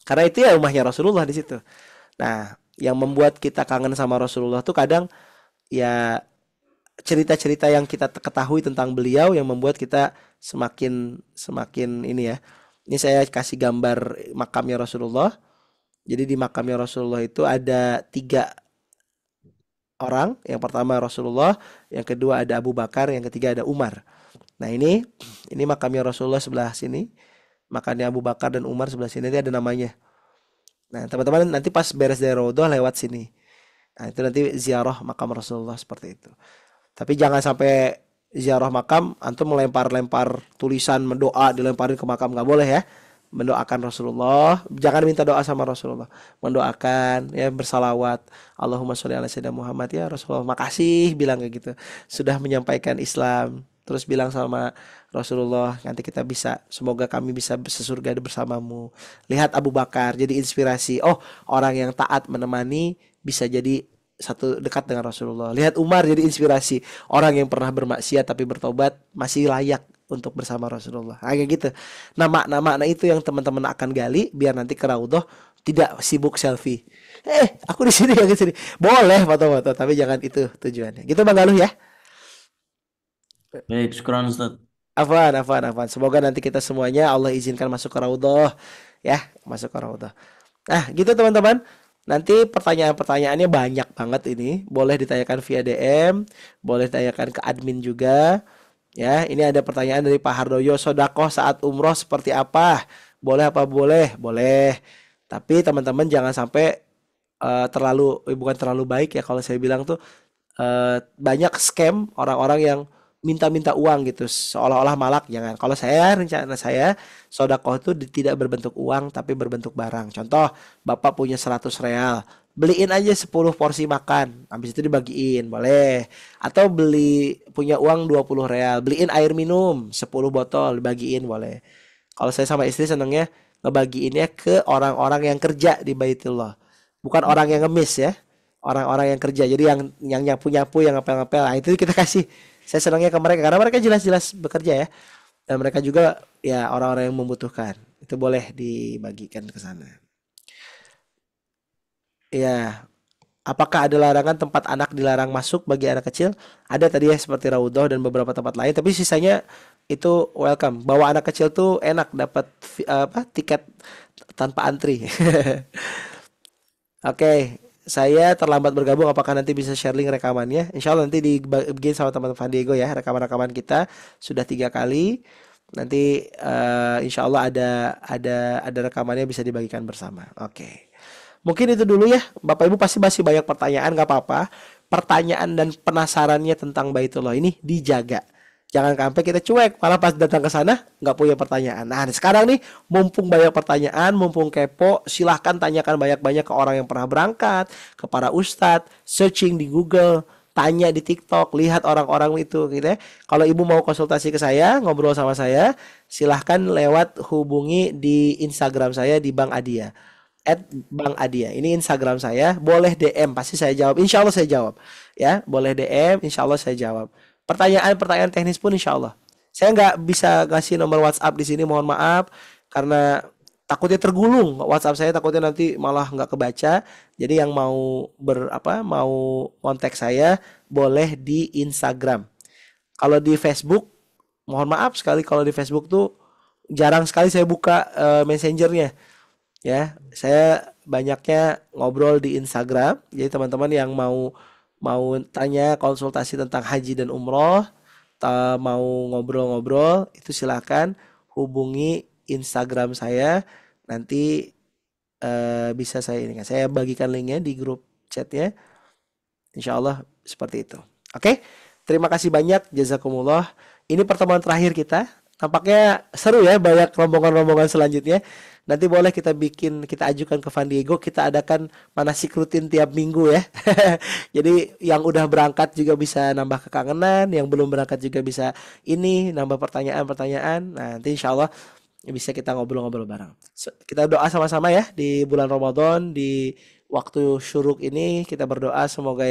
Speaker 1: Karena itu ya rumahnya Rasulullah di situ. Nah, yang membuat kita kangen sama Rasulullah tuh kadang ya cerita-cerita yang kita ketahui tentang beliau yang membuat kita semakin ini ya. Ini saya kasih gambar makamnya Rasulullah. Jadi di makamnya Rasulullah itu ada 3 orang. Yang pertama Rasulullah, yang kedua ada Abu Bakar, yang ketiga ada Umar. Nah ini makamnya Rasulullah sebelah sini, makamnya Abu Bakar dan Umar sebelah sini. Ini ada namanya. Nah teman-teman nanti pas beres dari Raudhah lewat sini. Nah itu nanti ziarah makam Rasulullah seperti itu. Tapi jangan sampai ziarah makam antum melempar-lempar tulisan mendoa dilemparin ke makam, nggak boleh ya. Mendoakan Rasulullah, jangan minta doa sama Rasulullah, mendoakan ya, bersalawat, Allahumma sholli ala sayyidina Muhammad, ya Rasulullah makasih, bilang kayak gitu, sudah menyampaikan Islam. Terus bilang sama Rasulullah, nanti kita bisa, semoga kami bisa sesurga bersamamu. Lihat Abu Bakar jadi inspirasi, oh orang yang taat menemani bisa jadi satu dekat dengan Rasulullah. Lihat Umar jadi inspirasi, orang yang pernah bermaksiat tapi bertobat masih layak untuk bersama Rasulullah. Kayak gitu. Nama itu yang teman-teman akan gali biar nanti ke Raudhah tidak sibuk selfie. Aku di sini, di sini. Boleh foto-foto tapi jangan itu tujuannya. Gitu Bang Galuh ya.
Speaker 8: Baik, syukran Ustaz.
Speaker 1: Afwan. Semoga nanti kita semuanya Allah izinkan masuk ke Raudhah ya, masuk ke Raudhah. Nah, gitu teman-teman. Nanti pertanyaan-pertanyaannya banyak banget ini. Boleh ditanyakan via DM, boleh ditanyakan ke admin juga. Ya, ini ada pertanyaan dari Pak Hardoyo, sodakoh saat umroh seperti apa? Boleh apa boleh? Boleh. Tapi teman-teman jangan sampai bukan terlalu baik ya kalau saya bilang tuh banyak scam orang-orang yang minta-minta uang gitu seolah-olah malak. Jangan. Kalau rencana saya sodakoh itu tidak berbentuk uang tapi berbentuk barang. Contoh, Bapak punya 100 real, beliin aja 10 porsi makan, habis itu dibagiin, boleh. Atau punya uang 20 real, beliin air minum 10 botol, dibagiin, boleh. Kalau saya sama istri senengnya ngebagiinnya ke orang-orang yang kerja di Baitullah, bukan orang yang ngemis ya, orang-orang yang kerja. Jadi yang nyapu-nyapu, yang ngepel-ngepel, nah itu kita kasih. Saya senangnya ke mereka karena mereka jelas-jelas bekerja ya, dan mereka juga ya orang-orang yang membutuhkan. Itu boleh dibagikan ke sana. Ya, apakah ada larangan tempat anak dilarang masuk bagi anak kecil? Ada tadi ya seperti Raudhah dan beberapa tempat lain, tapi sisanya itu welcome. Bawa anak kecil tuh enak, dapat tiket tanpa antri. Oke, saya terlambat bergabung. Apakah nanti bisa sharing rekamannya? Insya Allah nanti dibikin sama teman-teman Van Diego ya. Rekaman-rekaman kita sudah 3 kali. Nanti insya Allah ada rekamannya bisa dibagikan bersama. Oke. Mungkin itu dulu ya. Bapak Ibu pasti masih banyak pertanyaan, nggak apa-apa. Pertanyaan dan penasarannya tentang Baitullah ini dijaga. Jangan sampai kita cuek, malah pas datang ke sana nggak punya pertanyaan. Nah, sekarang nih mumpung banyak pertanyaan, mumpung kepo, silahkan tanyakan banyak-banyak ke orang yang pernah berangkat, ke para ustadz, searching di Google, tanya di TikTok, lihat orang-orang itu gitu ya. Kalau ibu mau konsultasi ke saya, ngobrol sama saya, silahkan lewat hubungi di Instagram saya di Bang Adia. @Bang Adia. Ini Instagram saya, boleh DM, pasti saya jawab. Insya Allah saya jawab. Ya, boleh DM, insya Allah saya jawab. Pertanyaan teknis pun insya Allah. Saya nggak bisa ngasih nomor WhatsApp di sini, mohon maaf, karena takutnya tergulung WhatsApp saya, takutnya nanti malah nggak kebaca. Jadi yang mau mau kontak saya boleh di Instagram. Kalau di Facebook, mohon maaf sekali kalau di Facebook tuh jarang sekali saya buka messengernya. Ya, saya banyaknya ngobrol di Instagram. Jadi teman-teman yang mau tanya konsultasi tentang haji dan umroh, mau ngobrol-ngobrol, itu silakan hubungi Instagram saya. Nanti bisa saya bagikan linknya di grup chatnya. Insya Allah seperti itu. Oke, terima kasih banyak, jazakumullah. Ini pertemuan terakhir kita. Tampaknya seru ya, banyak rombongan-rombongan selanjutnya. Nanti boleh kita ajukan ke Van Diego, kita adakan manasik rutin tiap minggu ya. Jadi yang udah berangkat juga bisa nambah kekangenan, yang belum berangkat juga bisa nambah pertanyaan-pertanyaan. Nah, nanti insya Allah bisa kita ngobrol-ngobrol bareng. Kita doa sama-sama ya di bulan Ramadan, di waktu syuruk ini kita berdoa semoga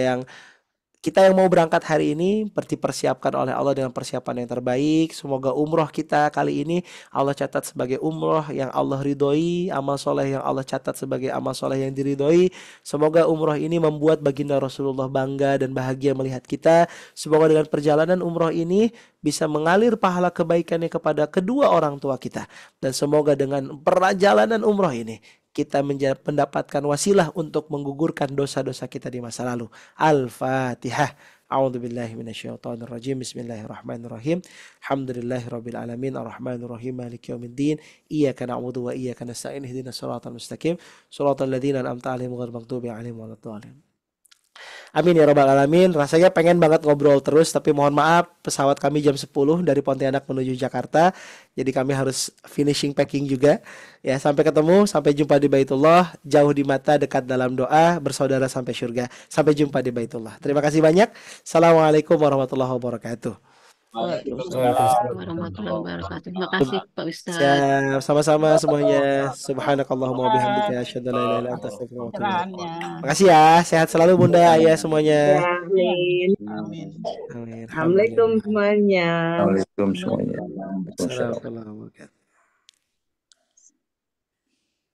Speaker 1: kita yang mau berangkat hari ini dipersiapkan oleh Allah dengan persiapan yang terbaik. Semoga umroh kita kali ini Allah catat sebagai umroh yang Allah ridhoi, amal soleh yang Allah catat sebagai amal soleh yang diridhoi. Semoga umroh ini membuat baginda Rasulullah bangga dan bahagia melihat kita. Semoga dengan perjalanan umroh ini bisa mengalir pahala kebaikannya kepada kedua orang tua kita. Dan semoga dengan perjalanan umroh ini kita mendapatkan wasilah untuk menggugurkan dosa-dosa kita di masa lalu. Al-Fatihah. A'udzubillahi minasyaitonirrajim. Bismillahirrahmanirrahim. Alhamdulillahirabbil alamin arrahmanir rahim maliki yaumiddin. Iyyaka na'budu wa iyyaka nasta'in ihdinas siratal mustaqim. Shiratal ladzina an'amta 'alaihim ghairil maghdubi 'alaihim waladdallin. Amin ya rabbal alamin. Rasanya pengen banget ngobrol terus, tapi mohon maaf pesawat kami jam 10 dari Pontianak menuju Jakarta. Jadi kami harus finishing packing juga. Ya, sampai ketemu, sampai jumpa di Baitullah, jauh di mata, dekat dalam doa, bersaudara sampai surga. Sampai jumpa di Baitullah. Terima kasih banyak. Assalamualaikum warahmatullahi wabarakatuh.
Speaker 6: Waalaikumsalam warahmatullahi wabarakatuh. Terima kasih Pak Ustadz.
Speaker 1: Siap, sama-sama semuanya. Subhanakallahumma wa bihamdika asyhadu an la ilaha illa anta astaghfiruka wa atubu ilaik. Makasih ya, sehat selalu Bunda, Ayah semuanya.
Speaker 7: Amin.
Speaker 3: Amin.
Speaker 1: Amin.
Speaker 7: Assalamualaikum semuanya.
Speaker 9: Assalamualaikum semuanya.
Speaker 1: Assalamualaikum warahmatullahi wabarakatuh.